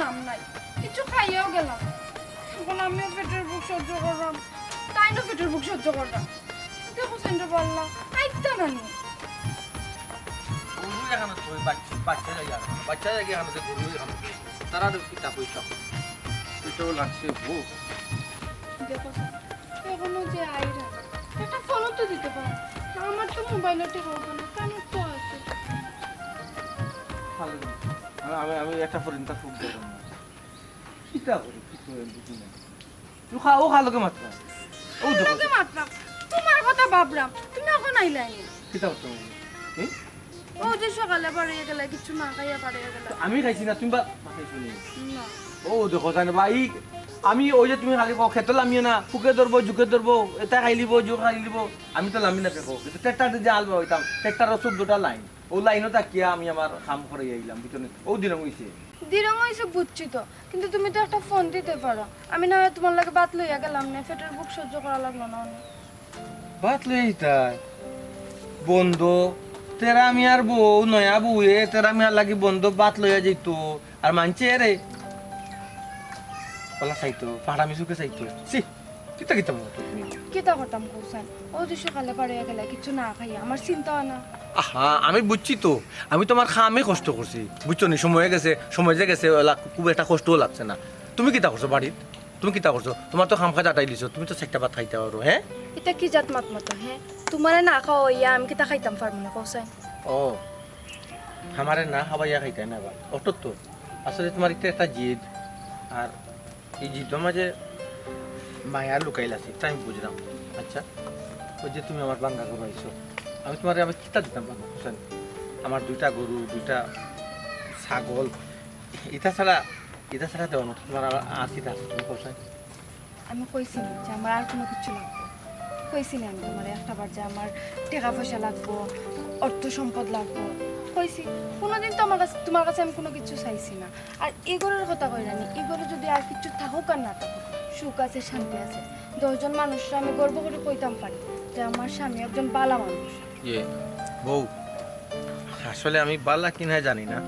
নাম নাই, কিছু খাইয়াও গেলাম। এখন আমিও পেটের বুক সহ্য করলাম, তাই না পেটের বুক সহ্য করলাম। দেখো সেন্টার বললাম আইতা নানি গরু এখানে তো বাচ্চা জায়গা এখানে যে গরু এখানে তারা কিতা পয়সা এটাও লাগছে ভোগ। দেখো এখনো যে আইরা একটা ফোনও তো দিতে পারো, আমার তো মোবাইলতে হবে না, কানের তো আছে। আমি একটা ফরিনটা খুব দেখলাম না কিতা করি কিছু বুঝি না। তুই খাও খালোকে মাত্রা ও দেখো তোমাকে মাত্রা তোমার কথা ভাবলাম, তুমি এখন আইলাই কিতা করতে ও যে সকালে বাড়িয়ে গেলে কিছু না খাইয়া বাড়িয়ে গেলে। আমি খাইছি না তুমি বা খাইছো নি? না ও দেখো জানো ভাই আমি ওই যে তুমি খালি খেতে লামিও না, ফুকে ধরবো ঝুঁকে ধরবো, এটা খাই লিব জু খাই লিব, আমি তো লামি না দেখো কিন্তু ট্রেক্টারে যে আলবা হইতাম ট্রেক্টারের 14টা লাইন, ও লাইনও তাকিয়া আমি আমার কাম করে আইলাম বুঝছো। ও দিন হইছে দিরং হয়েছে বুঝছি তো, কিন্তু তুমি তো একটা ফোন দিতে পারো, আমি না হয় তোমার লাগে বাত লইয়া গেলাম না, পেটের বুক সহ্য করা লাগলো না অনেক। বাত লইতা বন্ধু তেরা আমি আর বউ নয়া বউয়ে তেরা আমি আর লাগি বন্ধু বাত লইয়া যেত আর মানছে রে বলা চাইতো পাড়া মিশুকে চাইতো সি কিতা কিতা মতো তুমি কিতা করতাম কৌশান, ও যে সকালে বাড়িয়ে গেলে কিছু না খাইয়া আমার চিন্তা হয় না। আহা আমি বুঝছি তো, আমি তোমার খামে কষ্ট করছি বুঝছো নি, সময় গেছে সময় যে গেছে খুব একটা কষ্টও লাগছে না। তুমি কিতা করছো বাড়িত, তুমি কিতা করছো, তোমার তো খাম খাজ আটাই দিছো, তুমি তো চারটা ভাত খাইতে পারো। হ্যাঁ এটা কি জাত মাত মতো, হ্যাঁ তোমারে না খাওয়া ইয়া আমি কিতা খাইতাম পারবো না কৌশান। ও আমারে না খাবাইয়া খাইতে না বা অটো তো আসলে তোমার একটা জিদ, আর এই জিদের মাঝে মায়া লুকাইল আছে তাই আমি বুঝলাম। আচ্ছা ওই যে তুমি আমার বাঙ্গা গরু আইছো, আমি তোমার আবার কিতা দিতাম বাঙ্গা বুঝছেন, আমার 2টা গরু 2টা ছাগল এটা ছাড়া দেওয়ার মতো তোমার আর কিতা আছে তুমি কোথায়? আমি কইছি না যে আমার আর কোনো কিছু লাগবে, কইছি না আমি তোমার একটা বার যে আমার টাকা পয়সা লাগবো, অর্থ সম্পদ লাগবো, কইছি কোনোদিন তো আমার কাছে তোমার কাছে আমি কোনো কিছু চাইছি না। আর এগোরের কথা কই রানি, এগোরে যদি আর কিছু থাকুক আর না থাকুক, সুখ আছে শান্তি আছে, 10জন মানুষরা আমি গর্ব করে কইতাম পারি যে আমার স্বামী একজন বালা মানুষ। ইয়ে বউ আসলে আমি বাল্লা কিনা জানি না,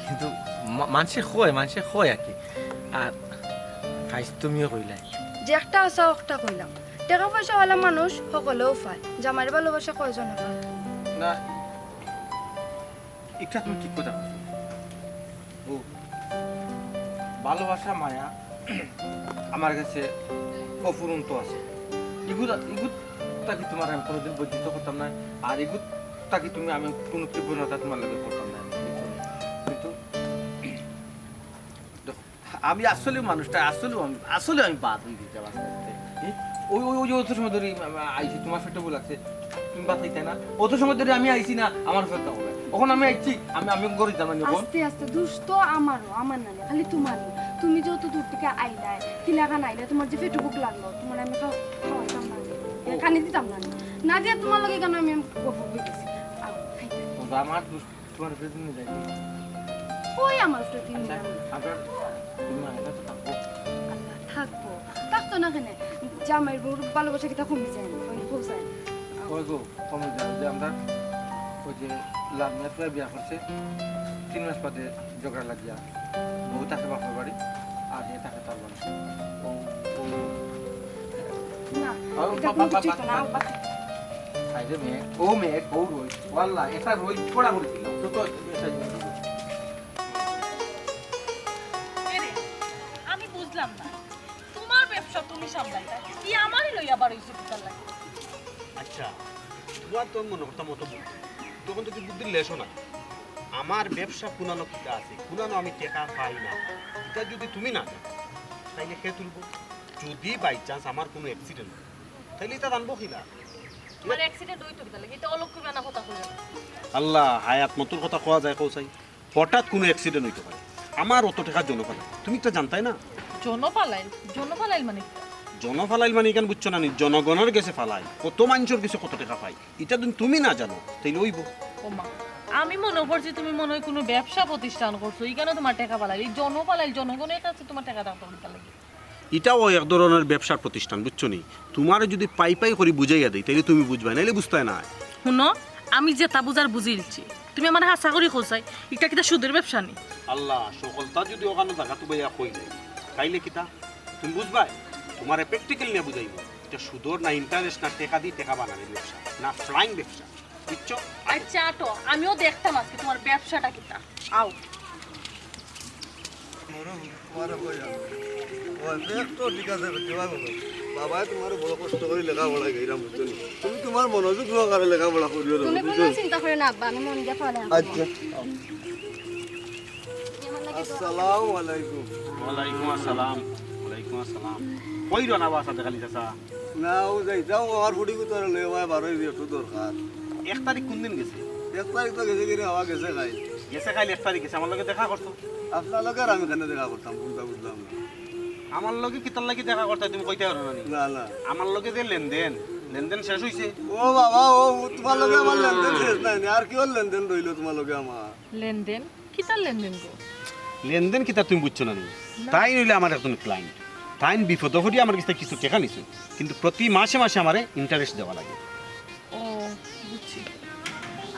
কিন্তু মানুষে হয় আর কি। আর খাইছ তুমিও কইলাই যে একটা আশা একটা কইলাম, টাকা পয়সাওয়ালা মানুষ সকলেও পায়, জামাইয়ের ভালোবাসা কয়জনে পায় না, একটা তুমি ঠিক কথা বলছো বউ, ভালোবাসা মায়া আমার কাছে অফুরন্ত আছে, এগুতা কি তোমার আমি কোনোদিন বঞ্চিত করতাম না, আর এগুতা কি তুমি আমি কোনো কৃপণতা তোমার লাগে করতাম না, কিন্তু দেখো, আমি আসলে মানুষটা আসলে আমি বাদ হয়ে দিতে আস্তে আস্তে। ওই ওই ওই অত সময় ধরে আইছি তোমার পেটে বউ লাগছে, তুমি বাদ হইতে না, অত সময় ধরে আমি আইছি না আমার পেটটা হবে, এখন আমি আইছি আমি করে যাবো না। আস্তে আস্তে দুষ্ট আমারও, আমার না খালি তোমার। তুমি যত দূর থেকে আইলাই কিলাগান আইলে তোমার যে ফেটুকুক লাগলো, তোমার আমি খাওয়াইতাম না, কানি দিতাম না, না দিয়া তোমার লগে কেন আমি গল্প হয়ে গেছি। আমার তোমার পেটে নিয়ে যাই ওই আমার প্রতি আবার তুমি আইলা তো থাকবো। আল্লাহ থাকবো, থাকতো না কেন, জামাইয়ের বউর ভালোবাসা কিতা কমে যায় না, ওই পৌঁছায় ওই গো কমে যাবে যে আমরা ওই যে লামিয়া প্রায় বিয়া করছে 3 মাস বাদে ঝগড়া লাগিয়া বউ থাকে বাপের বাড়ি আর এ থাকে তার বাড়ি। না, এটা কোনো কিছু হতো না, আইরে মেয়ে ও মেয়ে বউ রই ওয়াল্লাহ এটা রই পড়া করেছিল তো তো এটা আমি বুঝলাম না, তোমার ব্যবসা তুমি সামলাইতা, কি আমারই লইয়া বার হইছে কিতার লাগে? আচ্ছা তোমার তো মনে করতাম মতো তখন তো কি বুদ্ধি লেসো না, আমার ব্যবসা পুনানো কিটা আছে, পুনানো আমি টাকা পাই না, এটা যদি তুমি না জানো তাইলে খেয়ে তুলবো, যদি বাই চান্স আমার কোনো অ্যাক্সিডেন্ট তাইলে এটা জানবো কিনা? আমার অ্যাক্সিডেন্ট হইতো কিতার লাগে? এটা অলক্ষ্য বানা কথা কইলা। আল্লাহ হায়াত মতোর কথা কোয়া যায় কৌসাই, হঠাৎ কোনো অ্যাক্সিডেন্ট হইতে পারে, আমার অত টাকা জনপালা তুমি তো জানতাই না। জনপালাইল মানে কি? জনফালাইল মানে কেন বুঝছো না, জনগণের গেছে ফালাই কত মানুষের গেছে কত টাকা পাই, এটা যদি তুমি না জানো তাইলে ওইব। ও মা, আমি মনে করছি তুমি মনে হয় কোনো ব্যবসা প্রতিষ্ঠান করছো, এই কেন তোমার টাকা পালাইল? এই জনপালাইল জনগণের কাছে তোমার টাকা দাও তো কিতার লাগে? এটাও এক ধরনের ব্যবসার প্রতিষ্ঠান বুঝছো নি, তোমার যদি পাই পাই করে বুঝাইয়া দেয় তাইলে তুমি বুঝবে, নাইলে বুঝতে না। শুনো, আমি যেটা বুঝার বুঝিলছি, তুমি আমার হাসা করি খোঁজাই এটা কিটা সুদের ব্যবসা নি আল্লাহ সকলটা যদি ওখানে জায়গা তো ভাইয়া কই নাই তাইলে কিতা তুমি বুঝবাই তোমার প্র্যাকটিক্যাল নিয়ে বুঝাইব এটা সুদর না ইন্টারেস্ট না টাকা দিয়ে টাকা বানানোর ব্যবসা না ফ্লাইং ব্যবসা বুঝছো আচ্ছা তো আমিও দেখতাম আজকে তোমার ব্যবসাটা কিটা আও বাবাই তোমার বড় কষ্ট করে লেখাপড়া গেলাম বুঝছো তুমি তোমার মনোযোগ সহকারে লেখাপড়া করিও তুমি কোনো চিন্তা করে না আব্বা আমি মন দিয়ে পড়ে আচ্ছা আসসালামু আলাইকুম ওয়ালাইকুম আসসালাম ওয়ালাইকুম আসসালাম কই রানা বাসা দেখালি চাচা না ও যাইতাম আমার ফুটি কুতারে লই আমার 12 দিয়ে একটু দরকার 1 তারিখ কোন দিন গেছে 1 তারিখ তো গেছে কিনে হওয়া গেছে খাই গেছে খাইলে 1 তারিখ গেছে আমার লগে দেখা করতো আপনার লোক আর আমি কেন দেখা করতাম কোনটা বুঝলাম না আমার লগে কিতার লাগি দেখা করতে তুমি কইতে পারো না নি? না না আমার লগে যে লেনদেন লেনদেন শেষ হইছে ও বাবা ও তোমার লগে আমার লেনদেন শেষ নাই আর কি ওর লেনদেন রইলো তোমার লগে আমার লেনদেন কিটার লেনদেন গো লেনদেন কিতা তুমি বুঝছো না নি? তাই নইলে আমার একজন ক্লায়েন্ট তাই বিপদ হরি আমার কাছে কিছু টাকা নিছে কিন্তু প্রতি মাসে মাসে আমারে ইন্টারেস্ট দেওয়া লাগে ও বুঝছি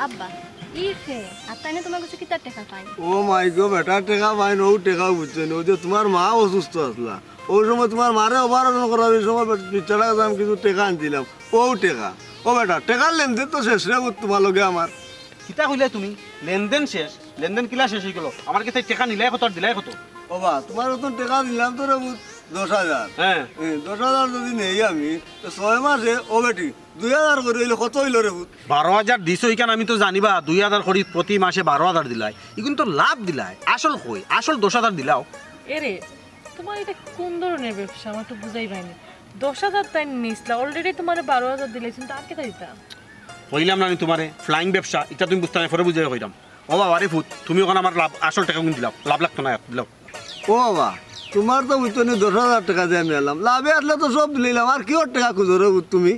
আব্বা ই ফে আর তাই না তোমার কাছে কিতার টাকা পাই ও মাই গো বেটা টেকা পাই ও টেকা বুঝছে না ও যে তোমার মা অসুস্থ আসলা ওই সময় তোমার মারে অপারেশন করার ওই সময় পিছাড়া আমি কিছু টেকা আনছিলাম ও টেকা ও বেটা টেকার লেনদেন তো শেষ রে তোমার লগে আমার কিতা কইলে তুমি লেনদেন শেষ লেনদেন কিলা শেষ হয়ে গেল আমার কাছে টাকা নিলাই কত আর দিলাই কত ও বা তোমার মতন টেকা দিলাম তো রে 10,000 হ্যাঁ 10,000 যদি নেই আমি তো 6 মাসে ও বেটি 2,000 করে হইলে কত হইল রে 12,000 দিছো ইকান আমি তো জানিবা 2,000 করি প্রতি মাসে 12,000 দিলাই ইগুন তো লাভ দিলাই আসল কই আসল 10,000 দিলাও এরে তোমার এটা কোন ধরনের ব্যবসা আমার তো বুঝাই পাইনি 10,000 তাই নিসলা অলরেডি তোমার 12,000 দিলে কিন্তু আর কেটা দিতা কইলাম না আমি তোমারে ফ্লাইং ব্যবসা এটা তুমি বুঝতে না পরে বুঝাই কইলাম ও বাবা রে ফুট তুমি ওখানে আমার লাভ আসল টাকা গুণ দিলাও লাভ লাগতো না দিলাও ও বাবা তোমার তো বুঝতো নি 10,000 টাকা দিয়ে আমি এলাম লাভে আসলে তো সব দিলাম আর কি ওর টাকা খুঁজো রে তুমি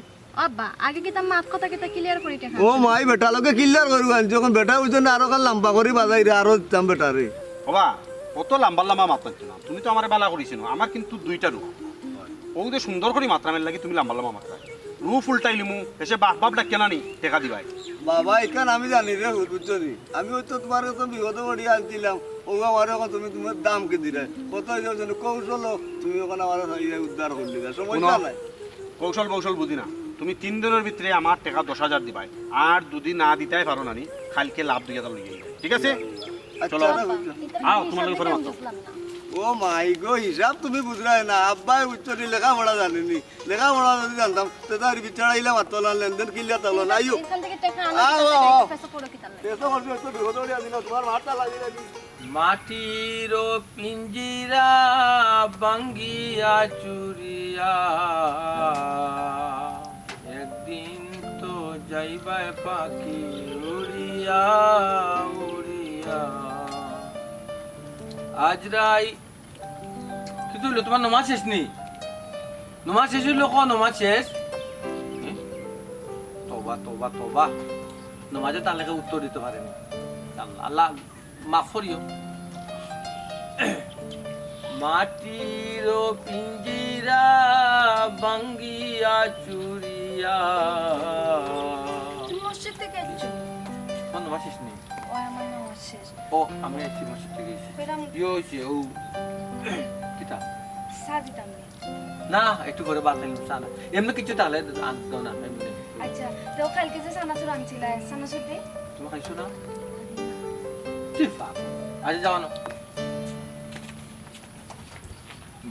আব্বা আগে কি তার মাত কথা কিতা ক্লিয়ার করি টাকা ও মাই বেটা লোকে কিল্লার করবো আনছি যখন বেটা বুঝছো না আরো কাল লাম্বা করি বাজাই রে আরো দিতাম বেটা রে বাবা কত লম্বা লম্বা মাত্রা না তুমি তো আমার বালা করিছো আমার কিন্তু দুইটা রূপ ও যে সুন্দর করে মাত্রা মেল লাগি তুমি লম্বা লম্বা মাত্রা রূপ উল্টাই লিমু এসে বাপ বাপ ডাক কেনা নি টাকা দিবাই বাবা এখান আমি জানি রে বুঝছো নি আমি হয়তো তোমার তো বিগত বড়ি আনছিলাম ও আমার এখন তুমি তোমার দাম কি দিলে কত হয়েছে কৌশল তুমি ওখানে আমার উদ্ধার করলি সমস্যা নাই কৌশল কৌশল বুঝি না তুমি 3 দিনের ভিতরে আমার টাকা 10,000 দিবাই আর যদি না দিতেই পারো না নি কালকে লাভ 2,000 লইয়ে ঠিক আছে চলো আও তোমার লগে পরে মাত্র ও মাই গো হিসাব তুমি বুঝলাই না আব্বাই উচ্চটি লেখাপড়া জানিনি লেখাপড়া যদি জানতাম তো তার বিচারাইলে মাত্র লেনদেন কিনলে তাহলে না আইও এখান থেকে টাকা আও, আও, আও। পয়সা পড়ো কিতার এসো করছো একটু বিগত বড়ি আনছিল তোমার মাঠটা লাগিয়ে রাখি মাটির পিঞ্জিরা বাঙ্গিয়া চুরিয়া একদিন তো যাইবাই পাখি উড়িয়া উড়িয়া আজরাই কিন্তু হইলো তোমার নমাজ শেষ নেই নমাজ শেষ হইলো ক নমাজ শেষ তোবা তোবা তোবা নমাজে তাহলে উত্তর দিতে পারেনি আল্লাহ আল্লাহ মাফ করিও মাটির পিঞ্জিরা বাঙ্গিয়া চুরিয়া তুমি মসজিদ থেকে এসেছো কোন নমাজ শেষ নেই ও আমার নামাজ শেষ ও আমি আছি মসজিদ থেকে এসে পেরাম কি হয়েছে ও কিতা সাজিতাম না না একটু করে বাতাইলাম সানা এমনি কিছু তাহলে আনতো না এমনি আচ্ছা তো কালকে যে সানাসুর আনছিল সানাসুর দে তুমি খাইছো না চিফা আজ যাও না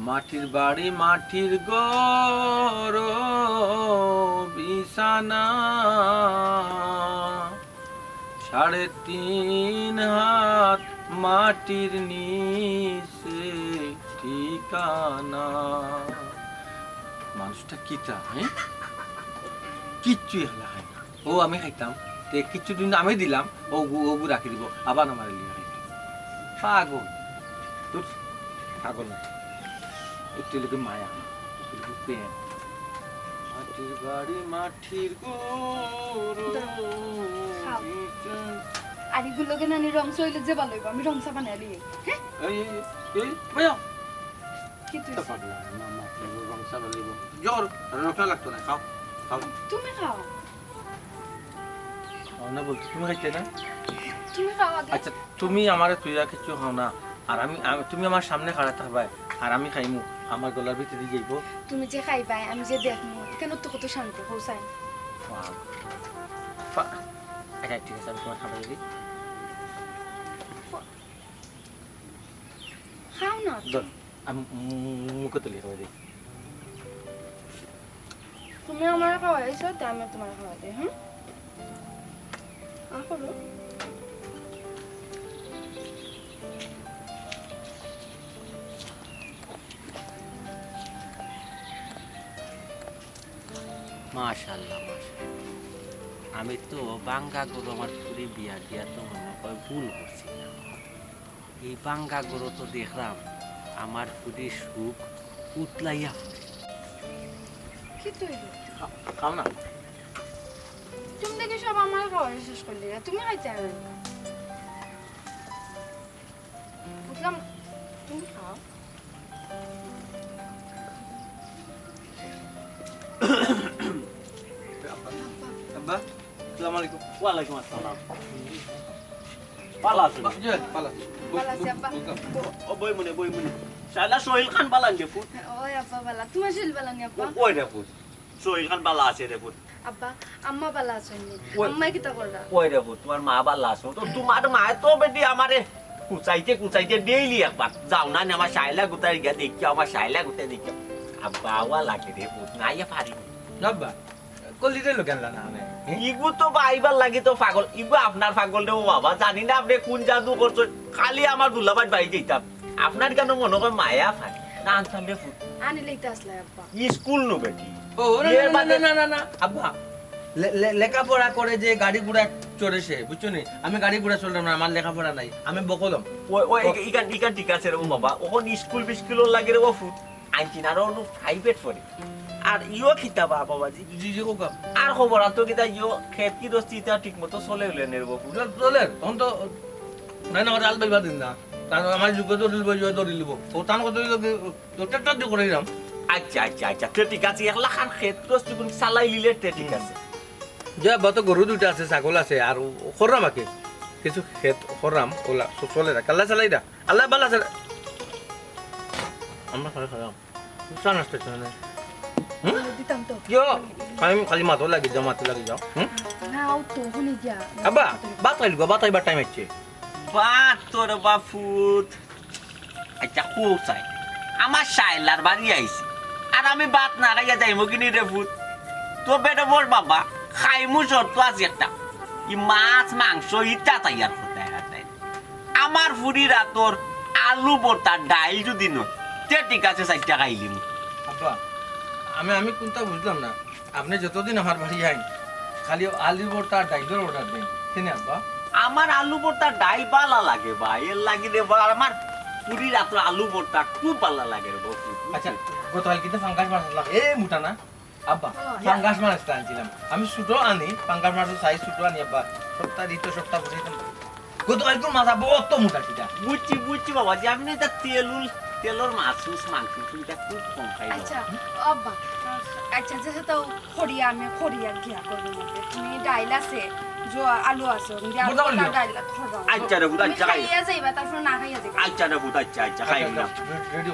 মাটির বাড়ি মাটির ঘর বিছানা 3.5 হাত মাটির নিচে ঠিকানা মানুষটা কিটা হ্যাঁ কিচ্ছুই হলা হয় না ও আমি খাইতাম তে কিছু দিন আমি দিলাম ও ও রাখি দিব আবার আমার লিয়ে খাইতাম পাগল তোর পাগল না একটু লোকে মায়া একটু প্রেম মাটির বাড়ি মাটির গরু খাও। আর এগুলোকে নানি রং চইলে যে ভালো হইব আমি রং চা বানাই লিয়ে হ্যাঁ এই এই ভাইয়া কি তুই পাগলা মামা রং সাবা লিব জোর রোটা লাগতো না খাও খাও তুমি খাও না বলছি তুমি খাইতে না তুমি খাও আগে। আচ্ছা তুমি আমার তুইরা কিছু খাও না আর তুমি আমার সামনে খাড়া থাকবা আর আমি খাইমু আমার গলার ভিতরে যাইব তুমি যে খাইবাই আমি যে দেখমু কেন তো কত শান্ত হোসাই। আচ্ছা ঠিক আছে আমি তোমার খাবার দিই খাও না। আমি মুখে তুলি খাবার দিই তুমি আমার খাওয়াইছো তাই আমি তোমার খাওয়া দিই। হুম করো। মাশাআল্লাহ আমি তো বাঙ্গা গরু আমার পুরি বিয়া দিয়া তো মনে হয় ভুল করছি এই বাঙ্গা গরু তো দেখলাম আমার পুরি সুখ উতলাইয়া কি তুই খাও না তুমি দেখে সব আমার খাওয়া শেষ করলি তুমি খাইতে হবে বুঝলাম তুমি খাও। আব্বা আসসালামু আলাইকুম ওয়ালাইকুম আসসালাম পালা আছে পালা ভালো আছি আব্বা। ও বই মনে শালা সোহেল খান বালান দে ফুট ওই আব্বা বালা তোমার শরীর বালা নি আব্বা? ওই রে ফুট সোহেল খান বালা আছে রে ফুট আব্বা আম্মা বালা আছেন নি? ওই। আম্মা কিতা করলা? ওই রে ফুট তোমার মা বালা আছে তো তোমার মা তো বেটি আমারে কুচাইতে ডেইলি একবার যাও না আমার শাইলা গুতাই গিয়া দেখি আমার শাইলা গুতাই দেখি আব্বা ওয়া লাগে রে ফুট নাইয়া পারি আব্বা কলিতে লোকেন না মানে ইগু তো পাইবার লাগি তো পাগল ইগু আপনার পাগল রে ও বাবা জানি না আপনি কোন জাদু করছো খালি আমার দুলাবাই বাড়ি যেতাম আপনার কেন মনে হয় মায়া ফাঁকি না আনতাম রে ফুট আনি লইতে আসলে আব্বা। স্কুল নো বেটি ও না আব্বা লেখাপড়া করে যে গাড়ি ঘোড়া চড়ে সে বুঝছো নি আমি গাড়ি ঘোড়া চললাম না আমার লেখাপড়া নাই আমি বকলম ওই ওই ইকান ঠিক আছে রে ও বাবা ওখন স্কুল বিস্কুল লাগে রে ও ফুট আনছি না আর প্রাইভেট পড়ে আর ইও খিতাবা বাবাজি জি জি কোকা আর খবর তো কিতা ইও খেত কি দস্তি তা ঠিক মতো চলে হলে নে রে ফুট চলে তখন তো নাই না আল বাইবা দিন না তার আমার যুগে দৌড়ি লিব ও তান কত ট্রাক্টর দিয়ে করে দিলাম আচ্ছা তে ঠিক আছে একলা খান খেত দস্তি কোন চালাই লিলে তে ঠিক আছে যে আব্বা তো গরু দুইটা আছে ছাগল আছে আর খররাম আকে কিছু ক্ষেত খররাম ওলা চলে না কাল্লা চালাই দা আল্লাহ বালা আছে আমরা খাই খারাম চান আসতে না দিতাম তো। কিয় আমি খালি মাথা লাগি যাও মাথা লাগি যাও নাও তো শুনি গিয়া। আব্বা বাতাইবার টাইম আছে বাত তোর বাফুত আচ্ছা খুব চাই আমার শাইলার বাড়ি আইছি আর আমি বাত না খাইয়া যাইমু কিনি রে ফুট তো বেটা বল বাবা খাইমু শর্ত আছে একটা ই মাছ মাংস ইটা তাইয়ার হতে আমার ফুরিরা তোর আলু ভর্তা ডাইল যদি নয় তে ঠিক আছে 4 টাকা খাইলিম আব্বা আমি কোনটা বুঝলাম না আপনি যতদিন আমার বাড়ি আইন খালি আলু ভর্তা আর ডাইলের অর্ডার দেন তিনি আব্বা আমার আলু ভর্তা ডাইল ভালো লাগে ভাই এর লাগি রে আমার ফুরিরা তোর আলু ভর্তা খুব ভালো লাগে রে বাবু আচ্ছা গতকাল কিন্তু ফাঙ্গাস মাছ আসলাম এ মুটা না আব্বা ফাঙ্গাস মাছটা আনছিলাম আমি ছোট আনি ফাঙ্গাস মাছের সাইজ ছোট আনি আব্বা সপ্তাহ দ্বিতীয় সপ্তাহ বসে গতকাল তো মাছ বহুত মোটা কিটা বুঝছি বাবা যে আপনি এটা তেলর মাছ মাংস এটা খুব কম খাই আচ্ছা আব্বা আচ্ছা যেহেতু খড়িয়া আমি খড়িয়া গিয়া করবো মধ্যে তুমি ডাইল আছে যে আলু আছে মোটা করে দিও। ডাইল খড়বা আচ্ছা রে বুধ আচ্ছা খাই খাইয়া যাইবা তারপর না খাইয়া যাইবা। আচ্ছা রে বুধ আচ্ছা খাই না রেডি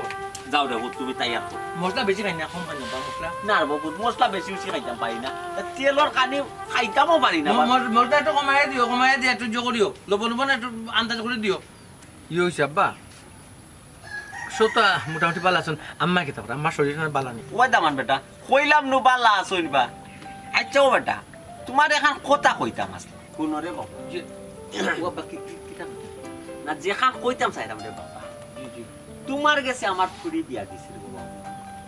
যাও রে বুধ তুমি তৈয়ার করো মশলা বেশি খাই না কম খাই না মশলা না রে বাবু মশলা বেশি বেশি খাইতাম পারি না তেলর কানি খাইতামও পারি না মশলা একটু কমাই দিয়ে একটু জো করিও লবণ একটু আন্দাজ করে দিও ইয়ে হয়েছে আব্বা সতা মোটামুটি পালা আছেন আম্মা কি তারপর আমার শরীর বালা নেই ওই দামান বেটা কইলাম নো বালা আসইন বা আচ্ছা ও বেটা তোমার এখন কথা কইতাম আসলে কোন রে বাবু যে ও বাবা কিটা না যেখান কইতাম চাইতাম রে বাবা তোমার গেছে আমার ফুরি বিয়া দিছে রে বাবা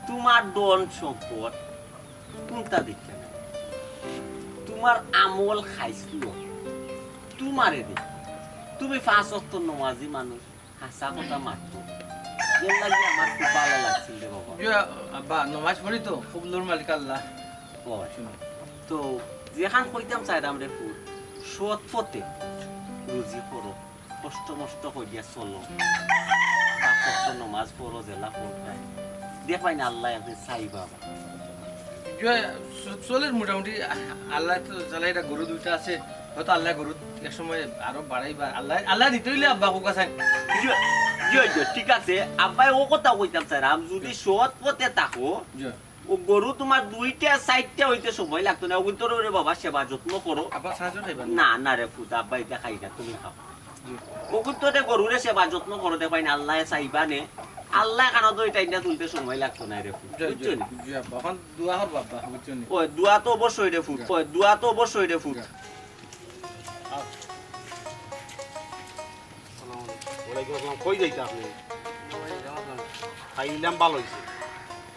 তোমার দন সম্পদ কোনটা দেখতে না তোমার আমল খাইছিল তোমারে দে তুমি 5 ওয়াক্ত নামাজি মানুষ হাসা কথা মারতো এর লাগি আমার খুব ভালো লাগছিল রে বাবা যে আব্বা নমাজ পড়ি তো কবুলর মালিক আল্লাহ ও তো যেখান কইতাম চাইতাম রে ফুল সৎ পথে রুজি করো কষ্ট মষ্ট কইয়া চলো কষ্ট নমাজ পড়ো জেলা পড়ায় দেখাই না আল্লাহ আপনি চাই বাবা চলের মোটামুটি আল্লাহ তো চালাই এটা গরু দুইটা আছে হয়তো আল্লাহ গরু এক সময় আরো বাড়াইবা আল্লাহ আল্লাহ দিতে হইলে আব্বা কোকা চাই ঠিক আছে আব্বাই ও কথা কইতাম স্যার আমি যদি সৎ পথে থাকো ও গরু তোমার 2টা 4টা হইতে সময় লাগতো না ওগুলো তোর ওরে বাবা সেবা যত্ন করো আব্বা সাহায্য খাইবা না না রে ফুট আব্বাই দেখাই না তুমি খাও ওগুলো তোরে গরুরে সেবা যত্ন করো দেখাই না আল্লাহ চাইবা নে আল্লাহ কারণ তো এটা ইন্না তুলতে সময় লাগতো না রে ফুট বুঝছো না এখন দোয়া হর বাবা বুঝছো নি ওই দোয়া তো অবশ্যই রে ফুট ওই দোয়া তো অবশ্যই রে ফুট ওয়ালাইকুম আসসালাম কই যাইতা আপনি খাইলাম ভালো হয়েছে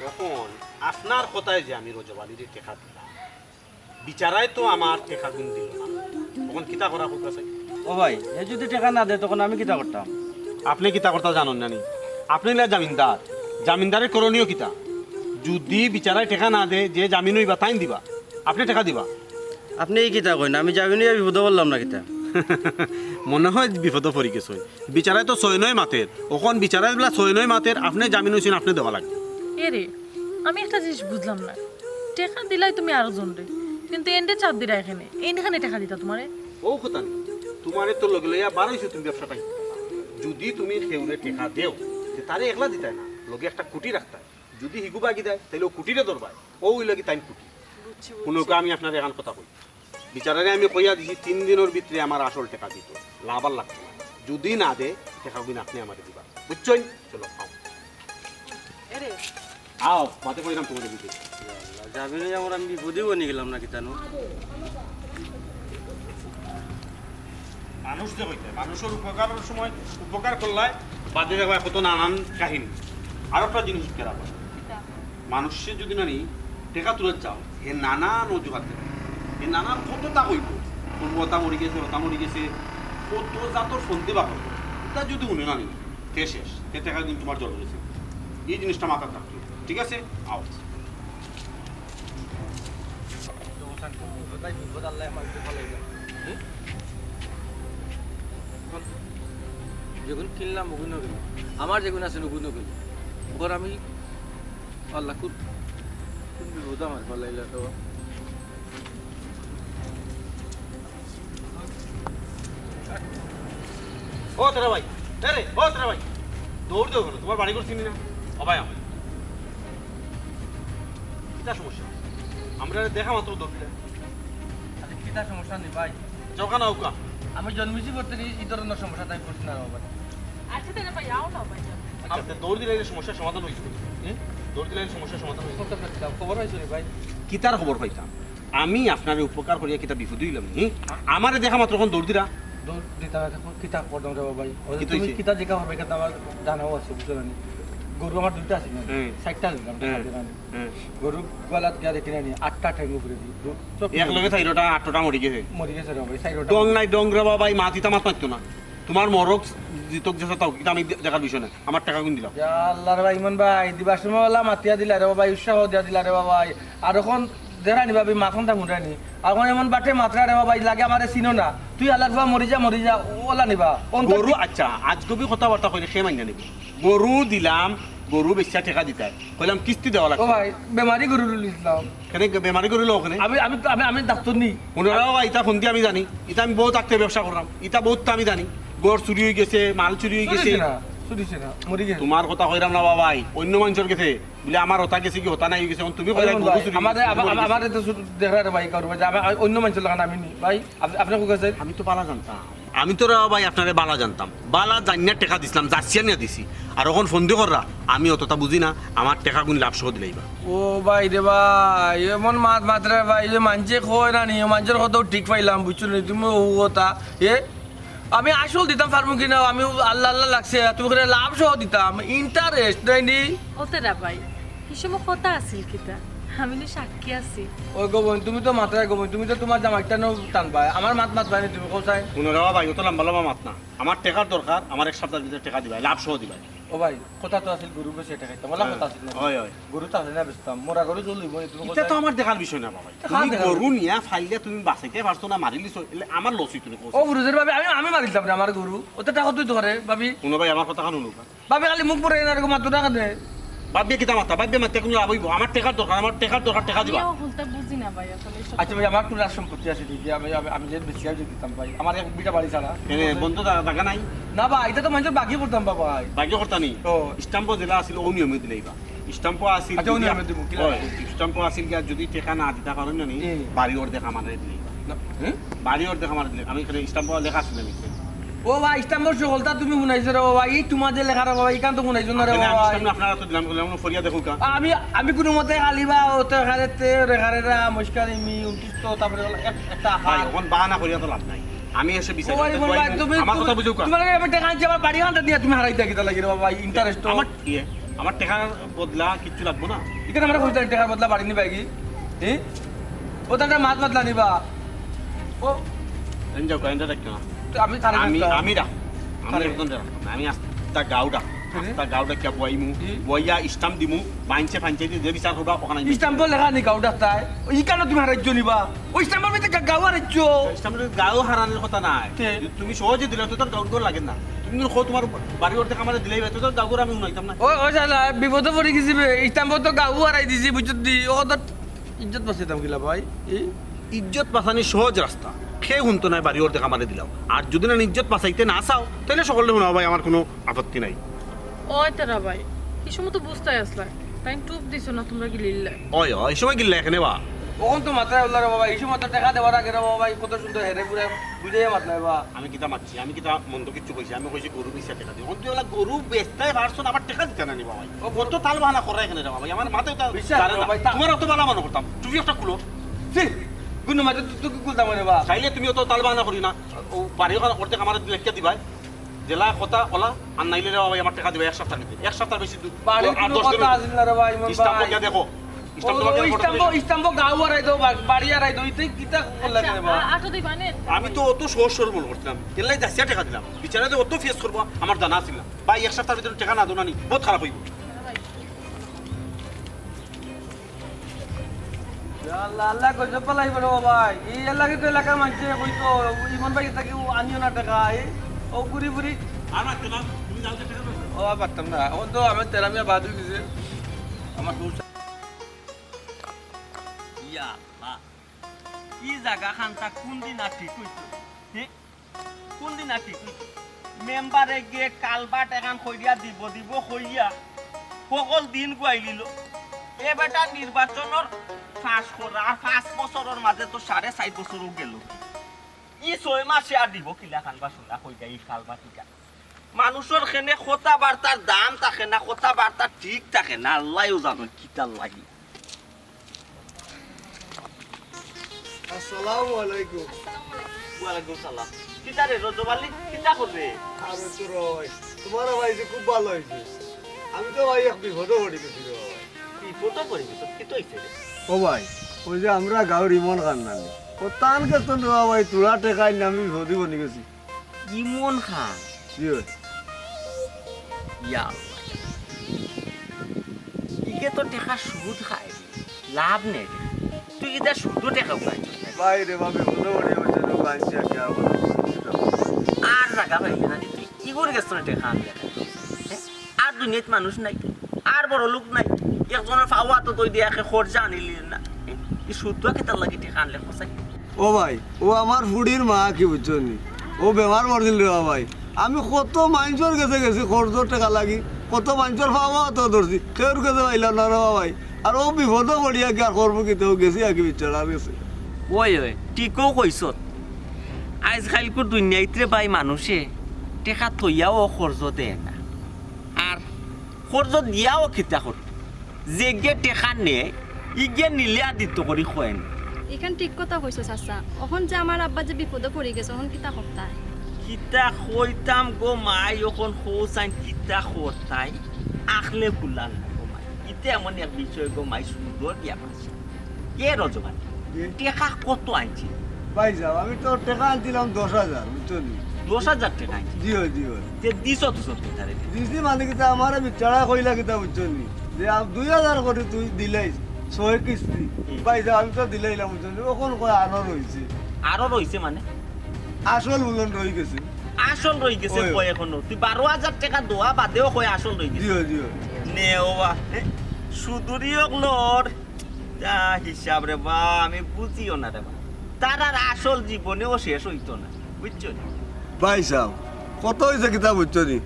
এখন আপনার কথায় যে আমি রজবালির টেকা দিলাম বিচারায় তো আমার টেকা গুণ দিল না তখন কিতা করা হোক আছে ও ভাই এ যদি টাকা না দেয় তখন আমি কিতা করতাম? আপনি কিতা করতা জানেন না নি আপনি না জামিনদার জামিনদারের করণীয় কিতা যদি বিচারায় টেকা না দে যে জামিন হইবা তাইন দিবা আপনি টাকা দিবা আপনি এই কিতা কইন আমি যাবি নিয়ে বিপদ বললাম না কিতা। মনে হয় বিপদ পড়ি গেছে বিচারায় তো 6-9 মাতের ওখন বিচারায় বেলা 6-9 মাতের আপনি জামিন হইছেন আপনি দেওয়া লাগবে এরে আমি একটা জিনিস বুঝলাম না টাকা দিলাই তুমি আরো জন রে কিন্তু এন্ডে চাপ দিরা এখানে এখানে টাকা দিতা তোমারে ও কথা নেই তোমারে তো লগে লইয়া বার হইছো তুমি ব্যবসা পাই যদি তুমি কেউরে টেকা দেও যে তারে একলা দিতাই না লগে একটা কুটি রাখতাই যদি হিগু বাগি দেয় তাহলে ও কুটিরে ধরবাই ও ওই লাগি তাই কুটি কোনোকে আমি আপনার এখান কথা কই বিচারারে আমি কইয়া দিছি 3 দিনের ভিতরে আমার আসল টাকা দিত লাভ আর লাগতো না যদি না দে টাকা গুণ আপনি আমাকে দিবা বুঝছই চলো আও এরে আও মাতে কইলাম তোমাদের দিতে যাবি নিয়ে আমার আমি বিপদে বনি গেলাম না কিতানো। মানুষ যে হইতে মানুষের উপকারের সময় উপকার করলাই বাদে দেখবা কত নানান কাহিনী আর একটা জিনিস খেলা হয় মানুষের যদি নানি টেকা তুলে চাও হে নানান অজুহাত দেবে হে নানান কত তা হইব ওটা মরি গেছে ওটা মরি গেছে কত জাতর ফোনতে বা করবো তা যদি উনি নানি তে শেষ তে টেকা কিন্তু তোমার জল রয়েছে এই জিনিসটা মাথা থাকতো ঠিক আছে আও আল্লাহ আমার ভালো যেগুন কিনলাম ওগুলো গেল আমার যেগুন আছে ওগুলো গেল ওর আমি আল্লাহ খুব বিপদ আমার ভালো লাগলো তো ও তোরা ভাই রে ও তোরা ভাই দৌড় দেও তোমার বাড়ি করে চিনি না অবাই আমার কিটা সমস্যা আমরা দেখা মাত্র দৌড় দিলে আরে কিটা সমস্যা নেই ভাই চৌকা না উকা আমি জন্মেছি করতে এই ধরনের সমস্যা তাই করছি না বাবা আচ্ছা তাহলে ভাই আও না ভাই আচ্ছা দৌড় দিলে এই সমস্যার সমাধান হয়েছিল দৌড় দিলে এই সমস্যার সমাধান হয়েছিল খবর হয়েছে ভাই কিতার খবর পাইতাম আমি আপনার উপকার করিয়া কিতা বিপদ হইলাম আমারে দেখা মাত্র এখন দৌড় দিরা দৌড় দিতে কিতা করতাম রে ভাই কি তুমি হইছে? কিতা জিজ্ঞাসা হবে কিতা আমার জানাও আছে বুঝছো না গরু আমার দুইটা আছে না হুম। 60টা দিলাম গরু গলাত গিয়া দেখি না 8টা ঠ্যাং উপরে দি এক লগে থাইরোটা 8টা মরি গেছে মরি গেছে রে ভাই সাইডটা ডং নাই ডং রে বাবা মা তিতা মাত মারতো না তোমার মরক জিতক যেটা তাও কিতা আমি দেখার বিষয় না আমার টাকা গুণ দিলাম আল্লাহ রে ভাই ইমন ভাই দিবার সময়ওয়ালা মাতিয়া দিলা রে বাবা উৎসাহ দিয়া দিলা রে বাবা আর এখন দেরা নি ভাবি মাখন তা মুন্ডা নি আর এখন এমন বাটে মাত্রা রে বাবা লাগে আমারে চিনো না তুই আল্লাহ বাবা মরি যা ওলা নিবা গরু আচ্ছা আজ কবি কথাবার্তা কইলে সে মাইনা নিব গরু দিলাম গরু বেচা টাকা দিতাই কইলাম কিস্তি দেওয়া ও লাগবে ভাই বেমারি গরু লিখলাম কেন বেমারি গরু লোক ওখানে আমি আমি আমি আমি ডাক্তার নি ওনারাও ইটা ফোন দিয়ে আমি জানি ইটা আমি বহুত আগে ব্যবসা করলাম ইটা বহুত আমি জানি গড় চুরি হয়ে গেছে মাল চুরি হয়ে গেছে শুনিছে না মরি গেছে তোমার কথা কইরাম না বাবাই অন্য মানুষের গেছে বলে আমার হতা গেছে কি হতা নাই গেছে এখন তুমি কইরা গরু চুরি আমাদের আমাদের তো দেখা রে ভাই করব যে আমি অন্য মানুষের লাগান আমি নি ভাই আপনি কো গেছে আমি তো বালা জানতাম আমি তো ভাই আপনারে বালা জানতাম বালা জানিয়া টাকা দিছিলাম যাচ্ছিয়া নিয়ে দিছি আর এখন ফন্দি কররা আমি অতটা বুঝি না আমার টাকা গুণ লাভ সহ দিলাইবা ও ভাই রে ভাই এমন মাত্রা ভাই যে মানছে কয় না নি মানুষের কথাও ঠিক পাইলাম বুঝছো নি তুমি ও কথা এ আমি আসল দিতাম পারবো কিনা আমি আল্লাহ আল্লাহ লাগছে তুমি করে লাভ সহ দিতাম ইন্টারেস্ট নাই নি ওতেরা ভাই হিসেবে কথা আছিল কিতা আমি নি সাক্ষী আছি ওই গোবন তুমি তো মাত্রায় গোবন তুমি তো তোমার জামাইটা নো টানবা আমার মাত ভাই তুমি কোথায় পুনরা ভাই অত লম্বা লম্বা মাত না আমার টাকার দরকার আমার এক সপ্তাহের ভিতরে টাকা দিবা লাভ সহ দিবা ও ভাই কথা তো আছিল গরু বেশি এটা খাইতাম বলা কথা আছিল না হয় হয় গরু তো আছে না বেচতাম মোরা গরু চলিব তুমি এটা তো আমার দেখার বিষয় না বাবা খান তুমি দেখা গরু নিয়া ফাইলে তুমি বাঁচাইতে পারছো না মারিলিছ এলে আমার লসই তুমি ও গুরুদের ভাবি আমি মারিতাম রে আমার গরু ওতে টাকা তুই তো করে ভাবি কোনো ভাই আমার কথা কানুন ভাবি খালি মুখ পরে না মাত্র টাকা দে বাব্বে কিতা মাথা বাব্বে মাথা কোনো লাভ হইব আমার টাকার দরকার আমার টাকার দরকার টাকা দিবা আমিও বলতে বুঝি না ভাই আসলে এসব আচ্ছা ভাই আমার কোনো সম্পত্তি আছে দিদি আমি যে বেশি আর দিতাম ভাই আমার এক বিটা বাড়ি ছাড়া এনে বন্ধু টাকা নাই না ভাই এটা তো মানুষের বাকি করতাম বা ভাই ভাগ্য করতা নি ও। স্টাম্প জেলা আছিল ও নিয়মে দিলেইবা স্টাম্প আছিল আচ্ছা, ও নিয়মে দিব, কি লাগে? স্টাম্প আছিল গিয়া যদি টাকা না দিতা কারণ নি হুম। বাড়ি ওর দেখা মানে দিলেইবা হ্যাঁ বাড়ি ওর দেখা মানে দিলে আমি এখানে স্টাম্প লেখা আছিল আমি ও ভাই ইস্তাম্বুল সকলটা তুমি শুনাইছো রে বাবা এই তোমার যে লেখা রে বাবা এই কান তো শুনাইছো না রে বাবা আপনারা তো দিলাম বললাম ফরিয়া দেখো কা আমি কোনো মতে খালি বা ওতে খারেতে রেখারেরা মুশকারি মি 29 তো তারপরে হলো একটা ভাই হাই এখন বাহানা করিয়া তো লাভ নাই আমি এসে ও বিচারি ভাই বল ভাই তুমি আমার কথা বুঝো কা তোমার আমি টাকা আনছি আমার বাড়ি হান্টা দিয়ে তুমি হারাইতে কিটা লাগি রে বাবা ইন্টারেস্ট আমার টাকার বদলা কিচ্ছু লাগবো না এখানে আমরা কইতে টাকার বদলা বাড়ি নিবা কি হ্যাঁ ও তাটা মাত বদলা নিবা ও আমি যাও কাইন্ডা রাখতো না তো আমি তার আমি রাখ আমি আরে। একদম রাখ আমি আস্তা গাউডা আরে। আস্তা গাউডা কে বইমু ই। বইয়া স্টাম্প দিমু বাইনছে ফাইনছে যে বিচার করবা ওখানে ইস্তাম্বুল লেখা নি গাউডা তাই এই কারণে তুমি হারাইছো নিবা ওই ইস্তাম্বুল ভিতরে গাও হারাইছো স্টাম্পের গাও হারানোর কথা নাই তে। তুমি সহজে দিলে তো তোর গাউড লাগে না তুমি যদি তোমার বাড়ি ওর দেখা আমাদের দিলেই তো তোর গাউর আমি শুনাইতাম না ও শালা বিপদে পড়ে গেছি বে ইস্তাম্বুল তো গাও হারাই দিছি বুঝছ দি ও তো ইজ্জত বাঁচাইতাম কিলা ভাই এই ইজ্জত বাঁচানি সহজ রাস্তা খেয়ে শুনতো নাই বাড়ি ওর দেখা আমাদের দিলাও আর যদি না ইজ্জত বাঁচাইতে না চাও তাহলে সকলে শোনাও ভাই আমার কোনো আপত্তি নাই ওই তারা ভাই কি সময় তো বুঝতে আসলা তাই টুপ দিছো না তোমরা কি লিল্লা ওই ওই সময় গিল্লা এখানে বা ওখন তো মাথায় উল্লা রে বাবা এই সময় তো টাকা দেওয়ার আগে রে বাবা কত সুন্দর হেরে পুরে বুঝে মাতলাই বা আমি কিতা মারছি আমি কিতা মন্দ কিছু কইছি আমি কইছি গরু বেচা টাকা দিই অন্ত এলা গরু বেচতে পারছো না আমার টাকা দিতে না নি বাবা ও কত তাল বাহানা করে এখানে রে বাবা আমার মাথায় তো বিশ্বাস জানে না। করো ভাই, তা- তোমার অত বালা মনে করতাম তুমি একটা খুলো সি গুনু মাঝে তুই কি কুলতাম রে বা চাইলে তুমি অত তাল বাহানা করি না ও বাড়ি ওখানে করতে আমার লেখকে দিবাই জেলা কথা ওলা আর নাইলে রে বাবা আমার টাকা দিবা এক সপ্তাহ নিতে এক সপ্তাহ বেশি বাড়ি আর কোনো 10 দিন কথা আসিল না রে ভাই মন ইস্তাম্বুল ভাই গিয়া দেখো ইস্তাম্বুল গাও হারাই দাও বাড়ি হারাই দাও ইতে কিতা করলা রে বা আটো দিই মানে আমি তো অত সহজ সরল মনে করছিলাম এলাই দাসিয়া টাকা দিলাম বিচারে যে অত ফেস করবো আমার জানা ছিল না ভাই এক সপ্তাহের ভিতরে টাকা না দো না নি বহুত খারাপ হইব আল্লাহ আল্লাহ গজব পালাই বড় ভাই এই এলাকা তো এলাকার মানুষ কইতো ইমন ভাই তাকে আনিও না টাকা ও বুড়ি বুড়ি আর রাখতে না তুমি যাও টাকা দাও। ও পারতাম না ও তো আমার তেরামিয়া বাদ হয়ে গেছে আমার ইয়া বা ই জায়গা খানটা কোন দিন আর ঠিক হইতো হ্যাঁ কোন দিন আর ঠিক হইতো মেম্বারে গিয়ে কালবাট এখন কইয়া দিব কইয়া সকল দিন গুয়াই লিল এ বেটা নির্বাচনের 5 বছরের মাঝে তো 4.5 বছরও গেল ই 6 মাসে আর দিব কিলা খানবা শুনা কইয়া এই কালবাটিকা মানুষের খেনে কথা বার্তার দাম থাকে না কথা বার্তা ঠিক থাকে না আল্লাহও জানো কিতার লাগি আসসালামু আলাইকুম ওয়ালাইকুম সালাম কিতা রে রজবালি কিতা করবে আরে তো রয় তোমার ভাই যে খুব ভালো হয়েছে আমি তো ভাই এক বিপদে পড়ে গেছি রে ভাই কি ফটো করি তো কি তো হইছে রে ও ভাই ওই যে আমরা গাঁর ইমন কান্নানি ও তান কে তো নেওয়া ভাই তোরা টেকাই নামি বিপদে বনি গেছি ইমন খান কি হয় ইয়া আল্লাহ ইকে তো টাকা সুদ খায় লাভ নেই তুই এটা সুদ টাকা পাই ভাই রে বা বিপদে পড়ে হয়েছে রে গাইছি আর কি আর বলো। আর জায়গা পাই না তুই কি করে গেছ না টাকা আনলে আর দুনিয়াত মানুষ নাই আর বড় লোক নাই একজনের ফাওয়া তো তুই দিয়ে খরচা আনিলি না এই সুদ কেতার লাগি টাকা আনলে সঁচাই ও ভাই ও আমার ফুড়ির মা কি বুঝছো নি ও বেমার পড়ছিল রে ভাই আমি কত মানুষের কাছে গেছি খরচর টাকা লাগি কত মানুষের পাওয়া তো ধরছি কেউর কাছে পাইলাম না রে ভাই আর ও বিপদে পড়িয়া কি আর করবো কি তো গেছি আর কি বিচারা গেছে ওই ওই ঠিকও কইস আজকালকার দুনিয়াইতে ভাই মানুষে টেকা থইয়াও খরচ দেয় না আর খরচ দিয়াও খিতা করত যেগে টেকা নে ইগে নিলে আদিত্য করি খোয়েন এখান ঠিক কথা কইছো চাচা এখন যে আমার আব্বা যে বিপদে পড়ে গেছে এখন কিতা সপ্তাহ কিতা খইতাম গো মাই এখন খোসাইন কিতা খতাই আখলে কুলান না গো মাই ইতে এমন এক বিষয় গো মাই সুন্দর দিয়া পাচ্ছে কে রজবান টেকা কত আনছি ভাই যাও আমি তো টাকা আনছিলাম 10,000 বুঝছো নি 10,000 টাকা আনছি দিও যে দিছ তো সত্যি তারে দিছি মানে কিতা আমার বিচারা কইলা কিতা বুঝছো নি যে 2,000 করে তুই দিলাই 6 কিস্তি ভাই যাও আমি তো দিলাইলাম বুঝছো নি ওখন কয় আরো রইছে আরো রইছে মানে আসল মূলন রই গেছে আসল রই গেছে ওই। কয় এখনো তুই 12,000 টাকা দোয়া বাদেও কয় আসল রই গেছে দিও দিও নে ও বা সুদূরী অগলোর যা হিসাব রে বা আমি বুঝিও না রে বা তার আর আসল জীবনেও শেষ হইতো না বুঝছো নি? ভাই সাহেব কত হয়েছে কিতাব বুঝছো নি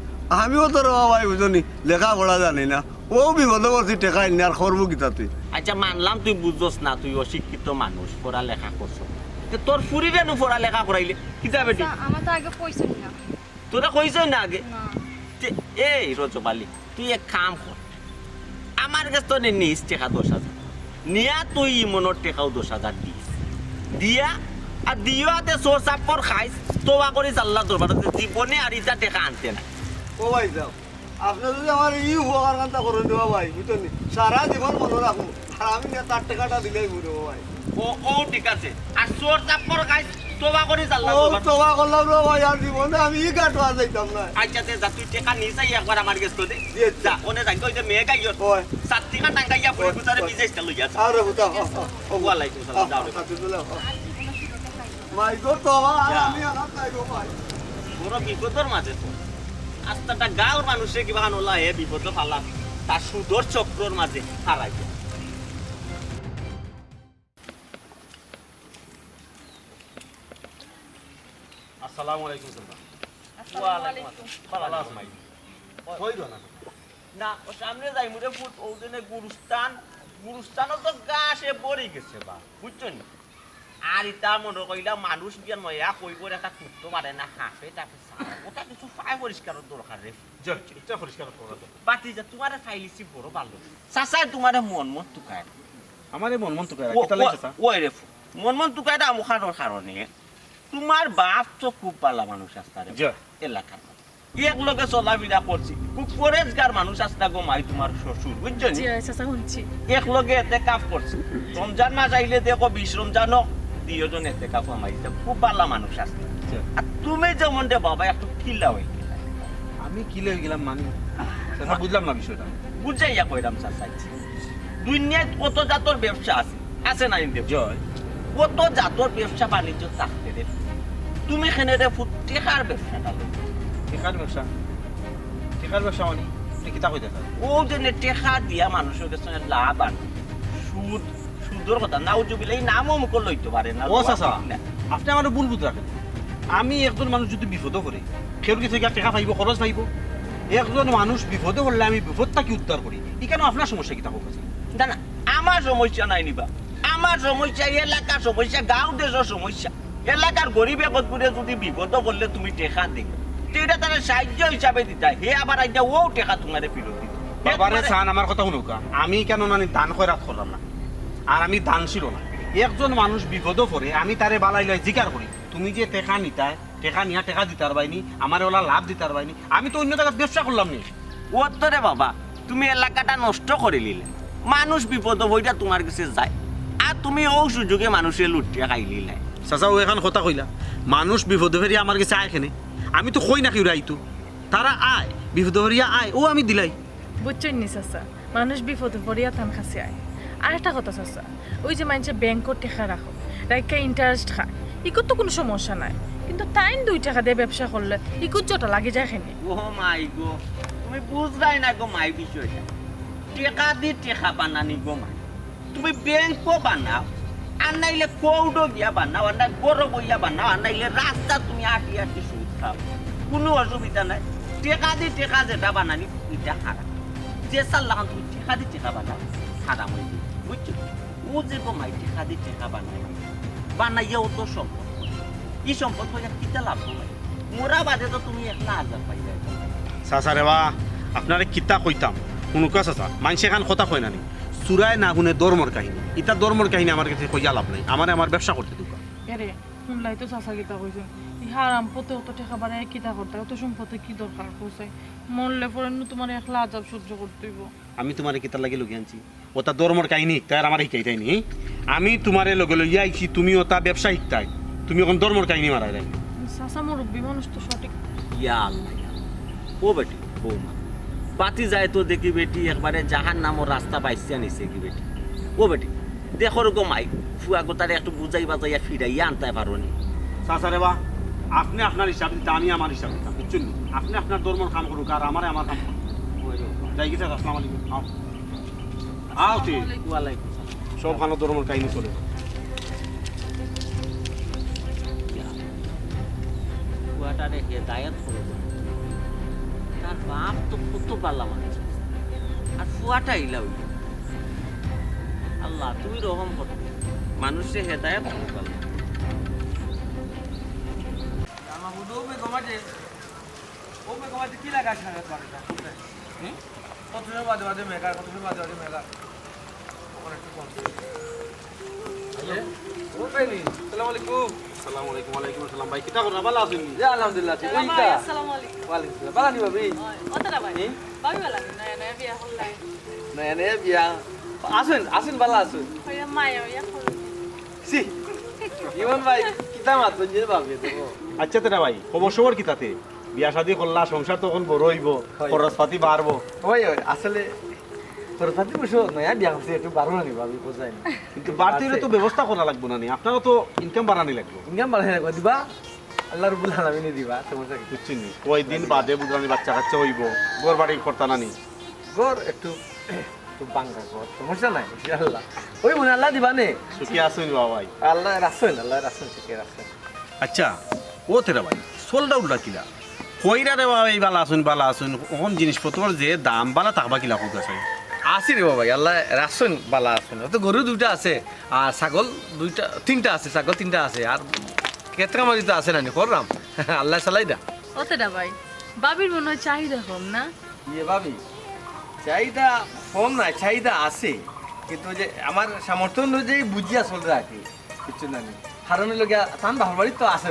আমিও তো রেবা ভাই বুঝছো নি লেখাপড়া জানি না ও বিপদে বলছি টেকা এনে আর করবো কিতা তুই আচ্ছা মানলাম তুই বুঝছস না তুই অশিক্ষিত মানুষ পড়ালেখা করছো তো তোর ফুরিরে নু পড়ালেখা করাইলে কি যাবে আমার তো আগে পয়সা না তোরা কইছই না আগে না এই রজবালি তুই এক কাম কর আমার কাছে তো নিস টাকা 10,000 নিয়া তুই মনের টাকাও 10,000 দিস দিয়া আর দিয়াতে সোর চাপর খাইস তোবা করে আল্লাহ দরবারে জীবনে আর ইটা টাকা আনতে না ও ভাই সাহেব আপনি যদি আমার এই উপকার কান্তা করে দেওয়া ভাই বুঝছো নি সারা জীবন মনে রাখবো আর আমি না তার টাকাটা দিলেই বুঝবো ভাই ও ঠিক আছে আর সোর চাপর খাইস তোবা করে আল্লাহ ও দরবারে তোবা করলাম রে ভাই আর জীবনে আমি ই কাটবা যাইতাম না আচ্ছা তে যা তুই টাকা নিছাই একবার আমার কাছে তো দে দিয়ে যা ওনে যাই কই যে মেয়ে গাইও ওই 7 টাকা টাঙ্গাইয়া পড়ে গুতারে বিজেসটা লইয়া যা আরে বুঝা ওয়ালাইকুম সালাম যাও রে মাই গো তোবা আর যা। আমি আনা তাই গো ভাই বড় বিপদের মাঝে তো আস্তাটা গাঁওর মানুষে কিবা আনলা হে বিপদ ফালা তার সুদর চক্রর মাঝে হারাই আসসালামু আলাইকুম সাল্লাম ভালো আছো মাই কই দো না না ও সামনে যাই মুরে ফুট ওখানে গুরুস্থানও তো গাছে পড়ে গেছে বা বুঝছো নি আর ইটা মনে কইলা মানুষ বিয়ান ময়া কই করে একটা কুত্তো মারে না হাঁফে তাকে ওটা কিছু ফাই পরিষ্কারের দরকার রে যাও এটা পরিষ্কার করো তো বাতি যা তোমার ফাইলিছি বড় ভালো চাচাই তোমার মন তুকায় আমারে মন তো করা কিতা লাগছে স্যার ওই রে মন তুকায়টা মুখার কারণে তোমার বাপ তো খুব পালা মানুষ আসতারে জি। এলাকার এক লগে চলাফেরা করছি খুব পরেজগার মানুষ আসতা গো মাই তোমার শ্বশুর বুঝছো নি চাচা শুনছি এক লগে এতে কাপ করছি রমজান মাস আইলে দেখো 20 রমজানও দুইজন এতে কাপ আমাইছে খুব পালা মানুষ আসতা জি। আর তুমি যেমন রে বাবা একটু কিলা হই আমি কি লই গেলাম মানে স্যার বুঝলাম না বিষয়টা বুঝাইয়া কইরাম চাচাইছি দুনিয়ায় কত জাতর ব্যবসা আছে আছে না ইন্দে জয় কত জাতর ব্যবসা বাণিজ্য থাকতে রে তুমি এখানে রে ফুটিকার ব্যবসাটা লই টেকার ব্যবসা মানে তুই কিতা কইতে স্যার ও যে টেকা দিয়া মানুষের কাছে লাভ আন সুদর কথা নাও জুবিলে নামও মুখ লইতে পারে না ও চাচা আপনি আমার ভুল বুঝ রাখেন আমি একজন মানুষ যদি বিপদও করে কেউ কিছু টাকা পাইব খরচ পাইব একজন মানুষ বিপদে পড়লে আমি বিপদটা কি উদ্ধার করি ই কেন আপনার সমস্যা কিতা হোক না না আমার সমস্যা নাই নিবা আমার সমস্যা এলাকার সমস্যা গাঁও দেশের সমস্যা এলাকার গরিব একত্রে যদি বিপদ করলে তুমি টেকা দিবে এটা তারা সাহায্য হিসাবে দিতা হে আবার আইটা ও টেকা তোমার ফেরত দিত বাবারে চান আমার কথা শুনুকা আমি কেন নানি দান খয়রাত করলাম না আর আমি দান ছিল না একজন মানুষ বিপদও পড়ে আমি তারে বালাই লাই জিকার করি তুমি যে টেকা নিতায় টেকা নিয়া টেকা দিতার বাইনি আমার ওলা লাভ দিতার বাইনি আমি তো অন্য জায়গায় ব্যবসা করলাম নি ও তো রে বাবা তুমি এলাকাটা নষ্ট করে নিলে মানুষ বিপদ বইটা তোমার কাছে যায় আর তুমি ও সুযোগে মানুষের লুটিয়া খাই নিলে চাচা ও এখন কথা কইলা মানুষ বিপদে ফেরি আমার কাছে আয় কেনে আমি তো কই না কি আইতো তারা আয় বিপদে ফেরিয়া আয় ও আমি দিলাই বুঝছেন নি চাচা মানুষ বিপদে পড়িয়া তান খাসি আয় আর একটা কথা চাচা ওই যে মানুষের ব্যাংকত টাকা রাখো রাখা ইন্টারেস্ট খায় ইকুর তো কোনো সমস্যা নাই কিন্তু টাইম 2 টাকা দিয়ে ব্যবসা করলে ইকুর জটা লাগে যায় খেনে ও মাই গো তুমি বুঝলাই না গো মাই বিষয়টা টেকা দি টেকা বানানি গো মাই তুমি ব্যাংকও বানাও আর নাইলে কৌডো গিয়া বানাও আর না বড় বইয়া বানাও আর নাইলে রাস্তা তুমি আটি আটি সুদ খাও কোনো অসুবিধা নাই টেকা দি টেকা যেটা বানানি এটা হারাম যে সাল লাগান তুমি টেকা দি টেকা বানাও হারাম হয়ে যাবে বুঝছো ও যে গো মাই টেকা দি টেকা বানাইয়াও তো সম্পদ এই সম্পদ হয়ে কিতা লাভ হয় মোরা বাদে তো তুমি 1,000 পাই যায় চাচা রে বা আপনারে কিতা কইতাম শুনুকা চাচা মানুষে এখন কথা কয় নানি চুরায় না শুনে ধর্মর কাহিনী ইটা ধর্মর কাহিনী আমার কাছে কইয়া লাভ নাই আমার ব্যবসা করতে দুকা এরে শুনলাই তো চাচা কিতা কইছেন ই হারাম পথে অত টাকা বাড়ায় কিতা করতে অত সম্পদে কি দরকার কইছে মরলে পরে তোমার 1,000 সহ্য করতে হইব আমি তোমারে কিতা লাগি লগে আনছি ওটা ধর্মর কাহিনী তাই আমার শিখাইতাই নি আমি তোমারে লগে লইয়া আইছি তুমি ওটা ব্যবসা শিখতাই তুমি এখন ধর্মর কাহিনী মারাই রাই চাচা মুরব্বী মানুষ তো সঠিক ইয়া আল্লাহ ও বেটি বৌমা বাতি যায় তো দেখি বেটি একবারে জাহান নামর রাস্তা পাইছে নিছে কি বেটি ও বেটি দেখো গো মাই ফুয়া গোতারে একটু বুঝাই বাজাইয়া ফিরাইয়া আনতে পারো নি চাচা রে বা আপনি আপনার হিসাব দিতে আমি আমার হিসাব দিতাম বুঝছেন আপনি আপনার ধর্মর কাম করুক আর আমার কাম করুক যাই গেছে আসসালামু আলাইকুম আও আও তুই ওয়ালাইকুম সব খানো ধর্মের কাহিনী চলে কুয়াটারে হেদায়ত করে দেন। তার বাপ তো কত পারলাম আর ফুয়াটা ইলা হইল আল্লাহ তুমি রহম করো মানুষে হেদায়ত করে পারলাম আমার বুধ বেগমাজে ও বেগমাজে কি লাগা সারা পারেটা কত সময় বাদে বাদে মেগার কত সময় বাদে বাদে মেগার ওখানে একটু কম ও বেনি আসসালামু আলাইকুম আসসালামু আলাইকুম ওয়ালাইকুম আসসালাম ভাই কিটা করনা ভালো আছেন নি জি আলহামদুলিল্লাহ ঠিক ওইটা আসসালামু আলাইকুম ওয়ালাইকুম আসসালাম বালা নি ভাবি অতটা ভাই ভাবি বালা নয়া নয়া বিয়া হল লাগে নয়া নয়া বিয়া আসেন বালা আসেন হইয়া মায়া হইয়া হল সি ইমন ভাই কিতা মাত বঞ্জে ভাবি তো আচ্ছা তেরা ভাই খবর সবর কিতাতে বিয়া শাদি করলা সংসার তখন বড় হইব খরচপাতি বাড়বো ওই আসলে খরচাতি বসো নয়া বিয়া হচ্ছে একটু বাড়ো না নি ভাবি বোঝাই না কিন্তু বাড়তি হলে তো ব্যবস্থা করা লাগবে না নি আপনারও তো ইনকাম বাড়ানি লাগবে ইনকাম বাড়াই রাখবা দিবা আল্লাহ রব্বুল আলামিন দিবা সমস্যা কি বুঝছেন নি কয়দিন বাদে বুঝানি বাচ্চা কাচ্চা হইব গোর বাড়ি করতা নানি গর একটু একটু বাঙ্গা গর সমস্যা নাই ইনশাআল্লাহ ওই মনে আল্লাহ দিবা নে সুখী আছেন বাবাই আল্লাহ রাসুন শিখে রাখছেন আচ্ছা ও তেরা ভাই সোলডা উল্টা কিলা কইরা রে বাবা এই বালা আসুন কোন জিনিসপত্র যে দাম বালা তাকবা কিলা কইতা চাই আসি রে বাবা আল্লাহ রাসুন বালা আসুন তো গরু দুইটা আছে আর ছাগল তিনটা আছে ছাগল তিনটা আছে আর কেতরা মারি তো আছে না নি করলাম আল্লাহ চালাই দা অতটা ভাই বাবির মনে হয় চাহিদা কম না ইয়ে ভাবি চাহিদা কম নাই চাহিদা আছে কিন্তু যে আমার সামর্থ্য অনুযায়ী বুঝিয়া চলতে রাখি কিছু না নেই কারণ লগিয়া তান বাহর বাড়ি তো আছে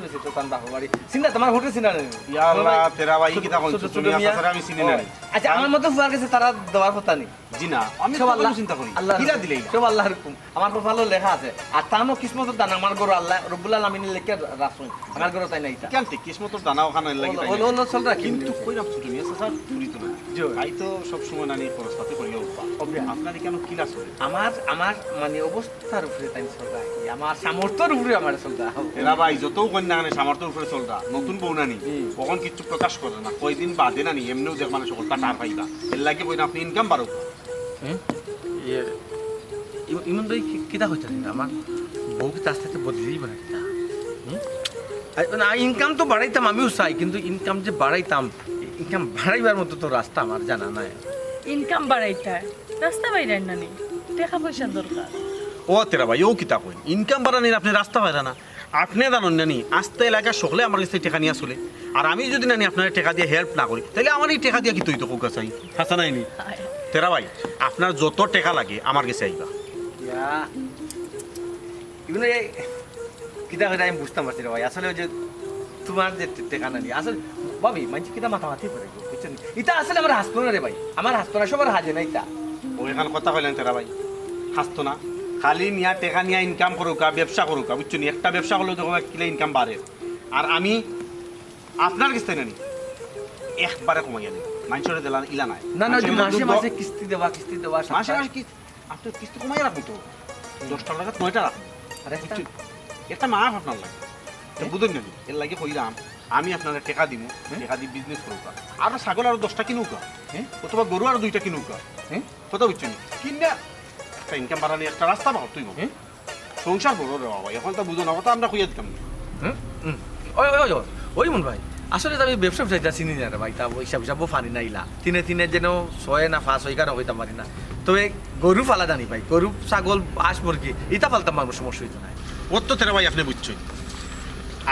রয়েছে তো তান বাহর বাড়ি চিন্তা তোমার হোটেল চিন্তা নেই ইয়া আল্লাহ তেরা ভাই কিতা কইছো তুমি আসলে আমি চিনি না আচ্ছা আমার মতো ফুয়ার কাছে তারা দেওয়ার কথা নেই জি না আমি সব তো আল্লাহ চিন্তা করি আল্লাহ কিলা দিলেই সব আল্লাহর হুকুম আমার কপালে লেখা আছে আর তানো কিসমত দান আমার গরু আল্লাহ রব্বুল আলামিনের লেখা রাখুন আমার গরু তাই নাই তা কেন ঠিক কিসমতর দানা ওখানে লাগি তাই ওলো ওলো চল রাখি কিন্তু কই রাখছো তুমি এসে স্যার পুরি তো না আই তো সব সময় নানি খরচপাতি করিয়া উঠবা আপনার কেন কিলা চলে আমার মানে অবস্থার উপরে তাই চল রাখি আমার সামর্থ্যের উপরে আমার চল রাখি এরা ভাই যত কন্যা গানে সামর্থ্যের উপরে চলতা নতুন বউ নানি কখন কিছু প্রকাশ করে না কয়দিন বাদে নানি এমনিও দেখ মানে সকলটা টার পাইবা এর লাগে কই না আপনি ইনকাম বাড়ো ইমন ভাই কিতা হইতে আমার বউ কি আস্তে আস্তে বদলে দিবে না না ইনকাম তো বাড়াইতাম আমিও চাই কিন্তু ইনকাম যে বাড়াইতাম ইনকাম বাড়াইবার মতো তো রাস্তা আমার জানা নাই ইনকাম বাড়াইতা রাস্তা বাইরেন না নি টাকা পয়সা দরকার ও তেরা ভাই ও কিতা কই ইনকাম বাড়ানির আপনি রাস্তা পাইরা না আপনি জানেন নানি আস্তে এলাকা সকলে আমার কাছে টাকা নিয়ে চলে আর আমি যদি নানি আপনার টাকা দিয়ে হেল্প না করি তাহলে আমার এই টাকা দিয়ে কি তুই তো কোকা চাই হাসা নাই নি তেরা ভাই আপনার যত টাকা লাগে আমার কাছে আইবা এগুলো এই কিতা হইতে আমি বুঝতাম পারছি রে ভাই আসলে ওই যে তোমার যে টেকা না নিয়ে আসলে ভাবি মানছি কিতা মাথামাতি করে বুঝছেন এটা আসলে আমার হাসতো না রে ভাই আমার হাসতো না সবার হাজে না এটা ও এখান কথা কইলেন তেরা ভাই হাসতো না খালি নিয়া টাকা নিয়া ইনকাম করুকা ব্যবসা করুকা বুঝছো নি একটা ব্যবসা করলেও দেখো কিলা ইনকাম বাড়ে আর আমি আপনার কাছে নানি একবারে কমাইয়া দিই মানুষের দিলাম ইলা নাই না না মানুষের মাসে মধ্যে মাসে কিস্তি দেওয়া মাসে মাসে কি আপনি কিস্তি কমাইয়া রাখুন তো 10 টাকা 9টা রাখুন আর একটা একটা মাফ আপনার লাগে বুঝুন নানি এর লাগে কইলাম আমি আপনার টাকা দিব টাকা দিয়ে বিজনেস করুকা আর ছাগল আরো 10টা কিনুকা হ্যাঁ অথবা গরু আরো 2টা কিনুকা হ্যাঁ কথা বুঝছেন কিনা একটা ইনকাম বাড়ানি একটা রাস্তা পাও তুই হ্যাঁ সংসার বড় রে বাবা এখন তো বুঝো না কথা আমরা কইয়া দিতাম না ওই ওই ওই ওই মন ভাই আসলে তো আমি ব্যবসা চাইতা চিনি না রে ভাই তা হিসাব হিসাবও পারি না ইলা তিনে যেন 6 না 5 ওই কারণে হইতাম পারি না তবে গরু ফালা জানি ভাই গরু ছাগল হাঁস মুরগি এটা ফালতাম আমার সমস্যা হইতো না ওর তো তেরা ভাই আপনি বুঝছেন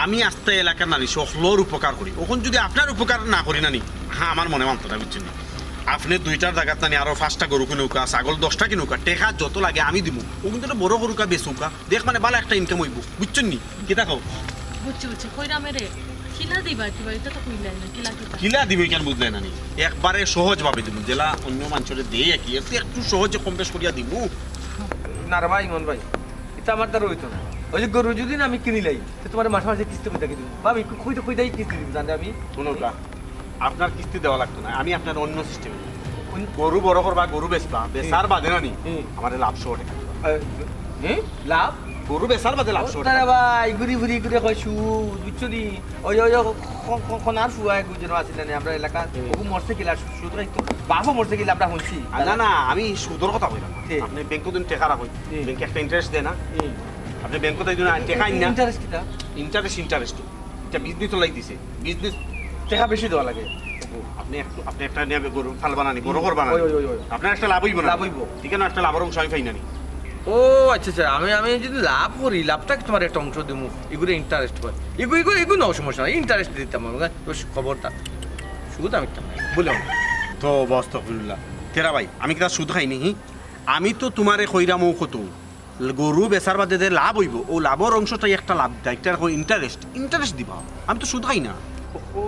আমি আস্তে এলাকার নানি সকলের উপকার করি ওখান যদি আপনার উপকার না করি নানি হ্যাঁ আমার মনে মানতো না বুঝছেন আপনি 2টার জায়গাত নানি আরো 5টা গরু কিনুকা ছাগল 10টা কিনুকা টেকা যত লাগে আমি দিব ও কিন্তু বড় গরুকা বেচুকা দেখ মানে ভালো একটা ইনকাম হইব বুঝছেন নি কি দেখো বুঝছি কইরা মেরে কিলা দিবা কিবা এটা তো কইলাই না কিলা কিতা কিলা দিবে কেন বুঝলেন নানি একবারে সহজ ভাবে দিব জেলা অন্য মানুষের দিয়ে কি একটু সহজে কম বেশ করিয়া দিব না রে ভাই মন ভাই এটা আমার দ্বারা হইতো না ওই যে গরু যদি না আমি কিনি লাই তো তোমার মাসে মাসে কিস্তি কইতে দিব ভাবি কইতাই কিস্তি দিব জানতে আমি শুনুকা আপনার কিস্তি দেওয়া লাগতো না আমি আপনার অন্য সিস্টেমে গরু বড় করবা গরু বেচবা বেচার বাদে নানি আমার লাভ শো টাকা লাভ গরু বেচার বাদে লাভছো তারা ভাই ঘুরি ঘুরি করে কয় সুদ বুঝছো নি ওই ওই খনার ফুয়ায় গুজর আসলে না আমরা এলাকা ওগু মরছে কিলা সুদ রাখতো বাপও মরছে কিলা আমরা শুনছি না না আমি সুদর কথা কইলাম না। ঠিক। আপনি ব্যাংকে দিন টাকা রাখুন ব্যাংকে একটা ইন্টারেস্ট দেয় না আপনি ব্যাংকে তাই দিন টাকা আইন না ইন্টারেস্ট কিটা ইন্টারেস্ট এটা বিজনেস লাই দিছে বিজনেস টাকা বেশি দেওয়া লাগে আপনি একটা নিয়ে গরু ফাল বানানি বড় ঘর বানানি ওই। আপনার একটা লাভ হইব না লাভ হইব। ঠিক আছে না একটা লাভের অংশ আমি পাই না নি। ও আচ্ছা আচ্ছা আমি যদি লাভ করি লাভটা তোমার একটা অংশ দেবো এগুলো ইন্টারেস্ট পাই এগুলো নাও সমস্যা নাই ইন্টারেস্ট দিতাম আমাকে খবরটা সুদ আমি বলে তো বস্তা ফুল্লা তেরা ভাই আমি কি তার সুদ খাইনি আমি তো তোমারে কইরাম ও কত গরু বেচার বাদে যে লাভ হইব ও লাভের অংশটাই একটা লাভ দেয় একটা ইন্টারেস্ট দিবা আমি তো সুদ খাই না ও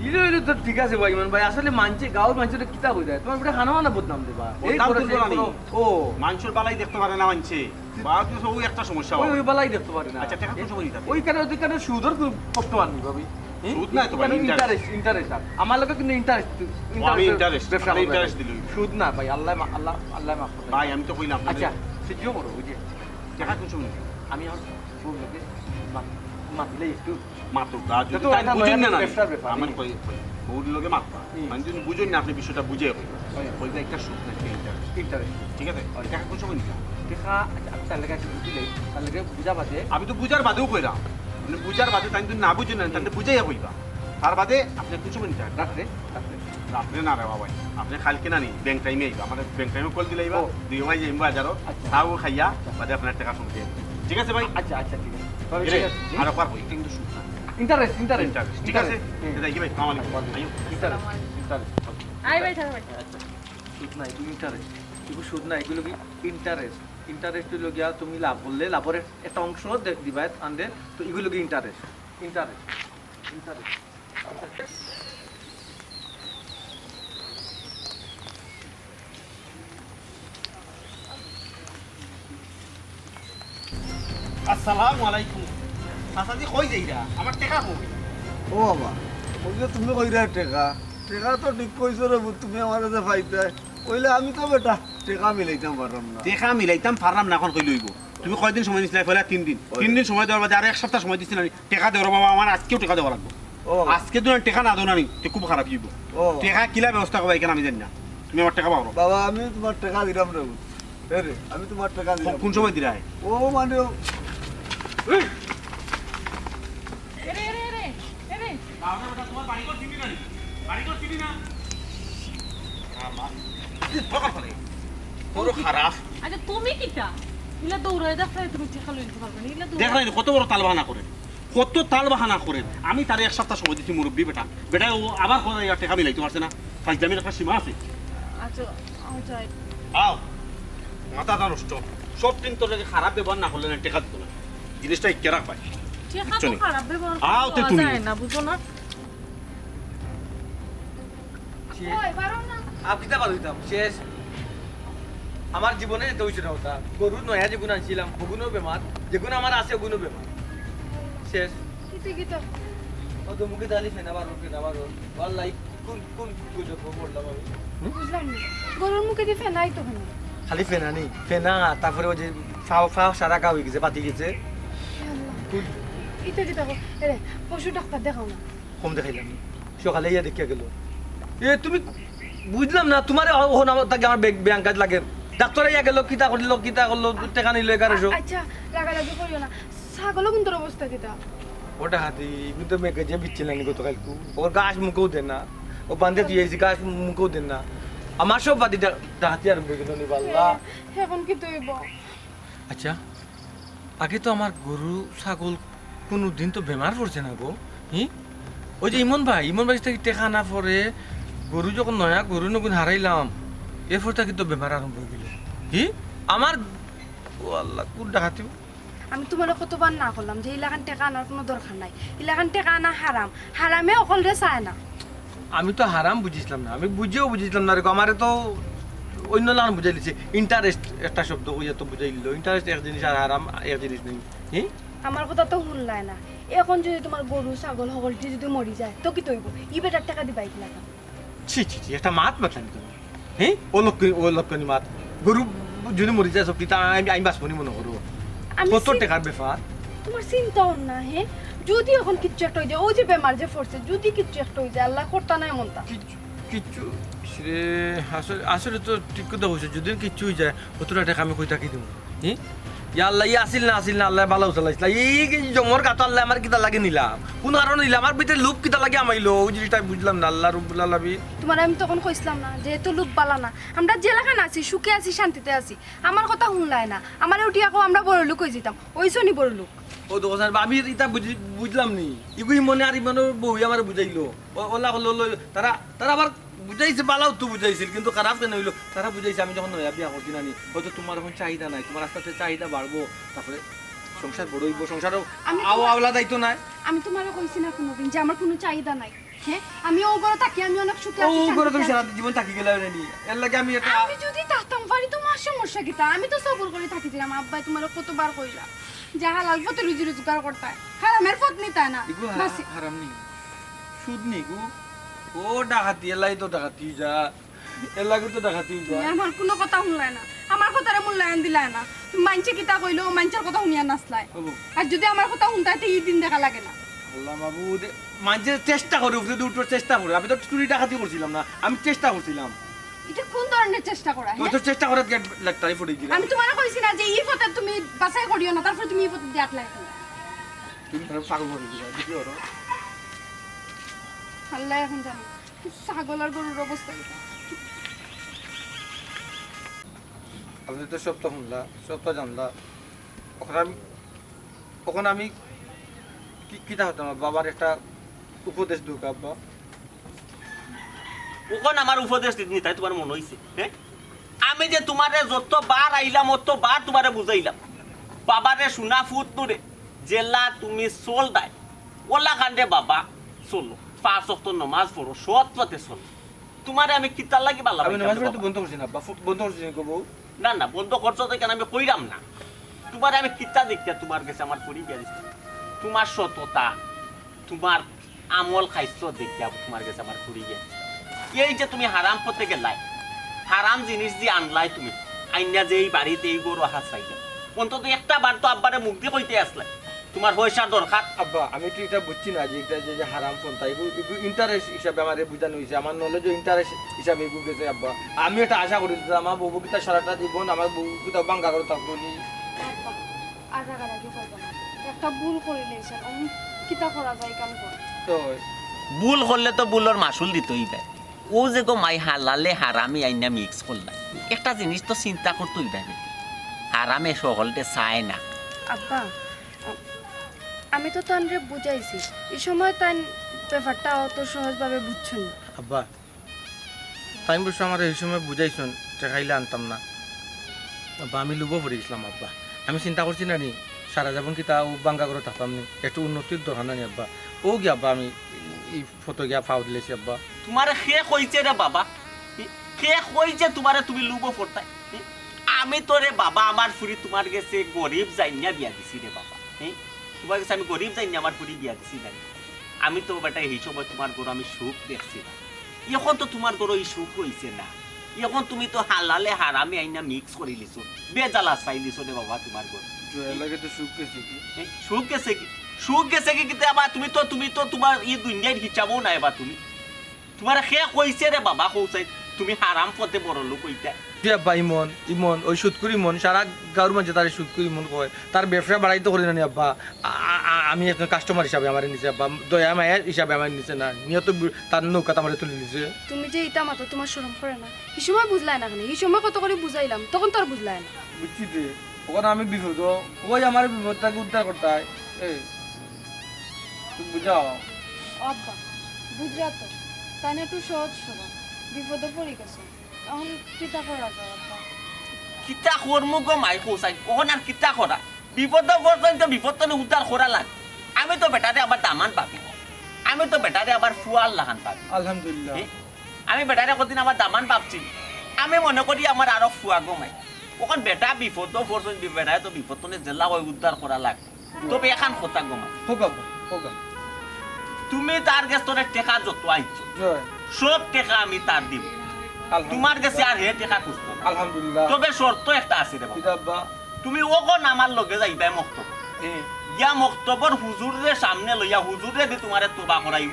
ইলো তো ঠিক আছে ভাই ইমান ভাই আসলে মানছে গাঁওর মানুষের কিতা হয়ে যায় তোমার বেটা হানা হানা বদনাম দেবা বদনাম করে করবো না নি। ও মানুষের বালাই দেখতে পারে না মানছে বা কিছু ওই একটা সমস্যা ওই হয়। ওই বালাই দেখতে পারি না আচ্ছা টাকা কোন সময় দিতে ওই কারণে সুদর বর্তমান নি ভাবি সুদ নাই তো ভাই, ইন্টারেস্ট আমার লোকে কিন্তু ইন্টারেস্ট আমি interest দিলই। সুদ না ভাই আল্লাহ আল্লাহ মাফ করে ভাই আমি তো কইলাম আচ্ছা সেটিও করো ওই যে টাকা কোন সময় দিতে আমি আমার বউ লোকে মাতিলে একটু মাত্র যদি তো তাই এটা বুঝেন না নয়া ব্যবসার ব্যাপার। আমার কই বহুত লোকে মাত্রা মানে যদি বুঝেন না আপনি বিষয়টা বুঝে কই যে একটা সুদ না ইন্টারেস্ট ঠিক আছে টাকা কোন সময় দিতে দেখা তার লেগে একটু বুঝিলে তার লেগে বুঝা বাদে আমি তো বুঝার বাদেও কইরাম আপনি বুঝার বাদে তাই যদি না বুঝেন না তাহলে বুঝাইয়া কইবা তার বাদে আপনি কোন সময় নিতে রাত্রে আপনি না রে বাবা আপনি কালকে না নি ব্যাংক টাইমে আইবা আমাদের ব্যাংক টাইমে কল দিলে আইবা ও। দুই মাই যাইবা বাজারও আচ্ছা। তাও খাইয়া বাদে আপনার টাকা শুনতে ঠিক আছে ভাই আচ্ছা আচ্ছা ঠিক আছে এরে, আর একবার কই কিন্তু সুদ না ইন্টারেস্ট ইন্টারেস্ট ঠিক আছে এটা কি ভাই কামাল আইও ইন্টারেস্ট আই ভাই থাক ভাই সুদ নাই ইন্টারেস্ট এগুলো সুদ না এগুলো কি ইন্টারেস্ট হইল গিয়া তুমি লাভ করলে লাভের একটা অংশ দিবা আনলে তো এগুলো কি ইন্টারেস্ট আসসালামু আলাইকুম চাচাজি কই যাইরা আমার টাকা কই ও বাবা ওই যে তুমি কইরা টেকা টেকা তো ঠিক কইছো রে বুত, তুমি আমার কাছে পাইতে কইলে আমি তো বেটা টেকা মিলাইতাম পারলাম না। টাকা মিলাইতাম পারলাম না এখন কই লইব তুমি কয়দিন সময় দিছিলে কইলা 3 দিন 3 দিন সময় দেওয়ার বাদে আর এক সপ্তাহ সময় দিছিলে টাকা দেওয়ার বাবা আমার আজকেও টাকা দেওয়া লাগবে ও আজকে তো টাকা না দাও না নি তো খুব খারাপ হইব ও টাকা কিলা ব্যবস্থা করবা এখানে আমি জানি না তুমি আমার টাকা পাও বাবা আমি তোমার টাকা দিলাম রে বুত। এ রে আমি তোমার টাকা দিলাম। কোন সময় দিলা ও মানে তোর খারাপ আচ্ছা তুমি কিটা ইলা দৌড়ায় দেখলে তুমি টিকা লই নিতে পারবে না ইলা দৌড় দেখলেন কত বড় তাল বাহানা করে কত তাল বাহানা করে আমি তার এক সপ্তাহ সময় দিচ্ছি মুরব্বী বেটা বেটা ও আবার করে টাকা মিলাইতে পারছে না ফাইজদামির একটা সীমা আছে আচ্ছা আচ্ছা আও মাথাটা নষ্ট সব দিন তোর লাগে খারাপ ব্যবহার না করলে না টাকা দিত না জিনিসটা ইকে রাখ ভাই টিকা বুঝছো তো নি? খারাপ ব্যবহার আও তে তুমি। যায় না বুঝো না ওই পারো না আপনি তা হইতাম শেষ আমার জীবনে যেতে হয়েছিল ওটা গরু নয়া যেগুলো আনছিলাম ওগুলো বেমার যেগুলো আমার আছে ওগুলো বেমার শেষ কিতে ও তো মুখে দালি ফেনাবার ওয়াল্লাই কোন গুজব বললাম আমি বুঝলাম না গরুর মুখে দিয়ে ফেলাই তো কেন খালি ফেনা নেই ফেনা তারপরে ওই যে ফাও সারা গা হয়ে গেছে বাতি গেছে ইতে কিতে রে পশু ডাক্তার দেখাও না কম দেখাইলাম সকালে ইয়া দেখিয়া গেল এ তুমি বুঝলাম না তোমার তাকে আমার ব্যাংক কাজ লাগে ডাক্তারে ইয়া গেল কিতা করলো টাকা নিল 1100 আচ্ছা লাগালাগি করিও না ছাগলও কিন্তু অবস্থা কিতা ওটা হাতি কিন্তু মেঘে যে বিচ্ছিলেন গতকালকু ওর গাছ মুখেও দেন না ও বান্ধে দিয়েছি গাছ মুখেও দেন না আমার সব বাদি হাতি আর বেগুন নিবাল্লা এখন কি তুইব আচ্ছা আগে তো আমার গরু ছাগল কোনো দিন তো বেমার পড়ছে না গো ওই যে ইমন ভাই থেকে টেকা না পরে গরু যখন নয়া গরু নগুন হারাইলাম এরপর থেকে তো বেমার আরম্ভ হয়ে গেল আমার ও আল্লাহ কোন ডাকাতি আমি তোমার কতবার না করলাম যে ইলাকান টেকা আনার কোনো দরকার নাই ইলাকান টেকা আনা হারাম হারামে অকল রে চায় না আমি তো হারাম বুঝিছিলাম না আমি বুঝেও বুঝিছিলাম না রে আমারে তো অন্য লান বুঝাই দিছে ইন্টারেস্ট একটা শব্দ ওই তো বুঝাই দিল ইন্টারেস্ট এক জিনিস আর হারাম এক জিনিস নেই আমার কথা তো শুনলাই না এখন যদি তোমার গরু ছাগল সকলটি যদি মরি যায় তো কি তৈব ই বেটার টাকা দিবা ইলা ছি একটা মাত বাতলানি তুমি ও লক্ষ্মী মাত গরু যদি মরি যায় সব আমি বাঁচবনি মনে করো আমি কত টাকার ব্যাপার তোমার চিন্তা হন না হে যদি এখন কিচ্ছু একটা হয়ে যায় ওই যে বেমার যে পড়ছে যদি কিচ্ছু একটা হয়ে যায় আল্লাহ করতা না এমনটা কিচ্ছু রে আসলে আসলে তো ঠিক কথা বলছে যদি কিচ্ছু হয়ে যায় কতটা টাকা আমি কই থাকি দিব আল্লাহ ই আসিল না আল্লাহ ভালো চালাইছিল এই জমর কাটা আল্লাহ আমার কিতা লাগে নিলাম কোন কারণে নিলাম আমার ভিতরে লোভ কিতা লাগে আমাইলো ওই জিনিসটা বুঝলাম না আল্লাহ রব্বুল আলামিন তোমার আমি তখন কইছিলাম না যেহেতু লোক বালা না আমরা জেলাখান আছি সুখে আছি শান্তিতে আছি আমার কথা শুনলাই না আমার উঠিয়া কো আমরা বড় লোক হয়ে যেতাম ওই শনি বড় লোক ও দোকান আমি এটা বুঝলাম নি ইগুই মনে আর মনে বউই আমার বুঝাইলো ওলা হলো তারা তারা আবার বুঝাইছে বালাও তো বুঝাইছিল কিন্তু খারাপ কেন হইলো তারা বুঝাইছে আমি যখন নয়া বিয়া করছি নানি হয়তো তোমার এখন চাহিদা নাই তোমার আস্তে আস্তে চাহিদা বাড়বো তারপরে সংসার বড় হইব সংসারও আওলা দায়িত্ব নাই আমি তোমারও কইছি না কোনোদিন যে আমার কোনো চাহিদা নাই হ্যাঁ আমি ও ঘরে থাকি আমি অনেক সুখে ও আছি করে তুমি শান্তিতে সারা জীবন থাকি গেলে নানি এর লাগে আমি এটা আছি। আমি যদি থাকতাম পারি তোমার সমস্যা কিতা আমি তো সবর করে থাকিছিলাম আব্বাই তোমার কতবার কইলা যে হালাল পথে রুজি রোজগার করতে হারামের পথ নিতে না ইগু বাস হারাম নি সুদ নি গু ও ডাকাতি এলাই তো ডাকাতি যা এর লাগে তো ডাকাতি যা আমার কোনো কথা শুনলাই না আমার কথারে মূল্যায়ন দিলাই না মানছে কিতা কইলো মানছের কথা শুনিয়া নাচলাই বাবু আর যদি আমার কথা শুনতাই তো এই দিন দেখা লাগে না আল্লাহ মাবুদ মাঝে চেষ্টা করে উপরে উঠার চেষ্টা করে আমি তো চুরি ডাকাতি করছিলাম না আমি চেষ্টা করছিলাম এটা কোন ধরনের চেষ্টা করা তুই তো চেষ্টা করে গেট লাগতাই ফুটে দিলাম আমি তোমার কইছি না যে এই পথে তুমি বাছাই করিও না তারপর তুমি এই পথে দিয়ে আটলাই তুমি পাগল করে দিলা দেখি ওর আল্লাহ এখন জানো ছাগল আর গরুর অবস্থা কি আপনি তো সব তো শুনলা সব তো জানলা ওখানে আমি কিতা হতাম বাবার একটা উপদেশ দুক আব্বা ওখন আমার উপদেশ দিতনি তাই তোমার মনে হইছে হ্যাঁ আমি যে তোমারে যতবার আইলাম অতবার তোমারে বুঝাইলাম বাবারে সোনা ফুট তোরে জেলা তুমি চল দাই ওলা কান্দে বাবা চলো 5 ওয়াক্ত নামাজ পড়ো সৎ পথে চলো তোমারে আমি কিতা লাগি বালা আমি নামাজ পড়তে বন্ধ করছি না আব্বা বন্ধ করছি না কবু না না বন্ধ করছো তো কেন আমি কইরাম না তোমারে আমি কিতা দেখতে তোমার কাছে আমার পরি গেছে তোমার সততা তোমার আমল খাইছ দেখতে তোমার কাছে আমার পরি গেছে এই যে তুমি হারাম পথে গেলাই হারাম জিনিস যে আনলাই তুমি আইনা যে এই বাড়িতে এই গরু হাসাইলে অন্তত একটা বার তো আব্বারে মুখ দিয়ে কইতে আসলে তোমার পয়সা দরকার আব্বা আমি তো এটা বুঝছি না যে এটা যে হারাম পন্থা এগুলো ইন্টারেস্ট হিসাবে আমার বোঝানো হয়েছে আমার নলেজও ইন্টারেস্ট হিসাবে এগুলো গেছে আব্বা আমি এটা আশা করি যে আমার বউ কিতা সারাটা জীবন আমার বউ কিতা বাঙ্গা করে থাকবো নি আর রাগারাগি করবো না একটা ভুল করিলে আমি কিতা করা যায় কাম কর তো ভুল করলে তো ভুলের মাসুল দিতেই দেয় ও যে গো মাই হালালে হারামি আইনা মিক্স করলাম একটা জিনিস তো চিন্তা করতেই দেয় হারামে সকলতে চায় না আব্বা আমি তো তানরে বুঝাইছি এই সময় তান ব্যাপারটা অত সহজভাবে বুঝছো না আব্বা তাই বসে আমার এই সময় বুঝাইছুন টেকাইলে আনতাম না আব্বা আমি লুবো পড়ে গেছিলাম আব্বা আমি চিন্তা করছি না নি সারা যাবন কি তা ও বাঙ্গা করে থাকতাম নি একটু উন্নতির দরকার না নি আব্বা ও গিয়া আব্বা আমি এই ফটো গিয়া ফাও দিলেছি আব্বা তোমারে কে কইছে রে বাবা কে কইছে তোমারে তুমি লুবো পড়তাই আমি তো রে বাবা আমার ফুরি তোমার গেছে গরিব যাইনিয়া বিয়া দিছি রে বাবা তোমার কাছে আমি গরিব যাইনি আমার ফুরি বিয়া দিছি না আমি তো বেটা এই সময় তোমার গরু আমি সুখ দেখছি না এখন তো তোমার গরু এই সুখ হইছে না এখন তুমি তো হালালে হারামে আইনা মিক্স করে লিছো বেজালা চাই লিছো রে বাবা তোমার গরু লাগে তো সুখ গেছি কি সুখ গেছে কি সুখ গেছে কি কিন্তু আবার তুমি তো তোমার ই দুনিয়ার হিসাবও নাই বা তুমি তোমার সে কইছে রে বাবা কইছে তুমি হারাম পথে বড় লোক হইতা কি আব্বা ইমন ইমন ওই সুদ করি মন সারা গাঁর মাঝে তার সুদ করি মন কয় তার ব্যবসা বাড়াইতে করি না নি আব্বা আমি একজন কাস্টমার হিসাবে আমার নিচে আব্বা দয়া মায়ের হিসাবে আমার নিচে না নিয়ত তার নৌকা আমার তুলে নিচে তুমি যে এটা মাতো তোমার শরম করে না এই সময় বুঝলাই না কেন এই সময় কত করে বুঝাইলাম তখন তো আর বুঝলাই না বুঝছি রে ওখানে আমি বিপদ ওই আমার বিপদটাকে উদ্ধার করতে হয় এই তুমি বুঝাও আব্বা বুঝরা তো তাই না একটু সহজ সরল বিপদে পড়ে গেছে এখন কিতা করা যায় আব্বা কিতা কর্ম গো মাই কইছাই ওহন আর কিতা করা বিপদ পর্যন্ত বিপদ তো উদ্ধার করা লাগ আমি তো বেটারে আবার দামান পাবি আমি তো বেটারে আবার ফুয়াল লাগান পাবি আলহামদুলিল্লাহ আমি বেটারে কদিন আমার দামান পাবছি আমি মনে করি আমার আরো ফুয়া গো মাই ওখান বেটা বিপদ পর্যন্ত বেটায় তো বিপদ তো জেলা হয় উদ্ধার করা লাগ তবে এখন কথা গো মাই হোক আব্বা হোক তুমি তার কাছে তোর টেকা যত আইছো জয় সব টেকা আমি তার দিব তোমার কাছে আর হে টেকা খুঁজতো আলহামদুলিল্লাহ তবে শর্ত একটা আছে রে বাবা কিতা আব্বা তুমি ওখন আমার লগে যাইবাই মক্তব ইয়া মক্তবর হুজুরের সামনে লইয়া হুজুরে দি তোমারে তোবা করাইব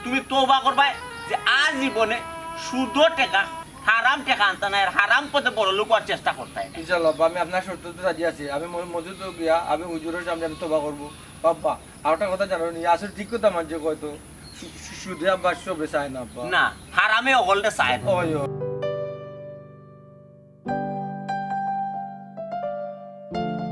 তুমি তোবা করবাই যে আজীবনে সুদ টাকা হারাম টাকা আনতে নাই আর হারাম পথে বড় লোক হওয়ার চেষ্টা করতে নাই। ইনশাআল্লাহ আব্বা আমি আপনার শর্ত তো রাজি আছি আমি মসজিদ গিয়া আমি হুজুরের সামনে আমি তোবা করবো বাবা আর একটা কথা জানো নি আসলে ঠিক কথা মানছে কয়তো সুদে আব্বা সবে চায় না আব্বা না হারামে অগলটা চায় না। ওই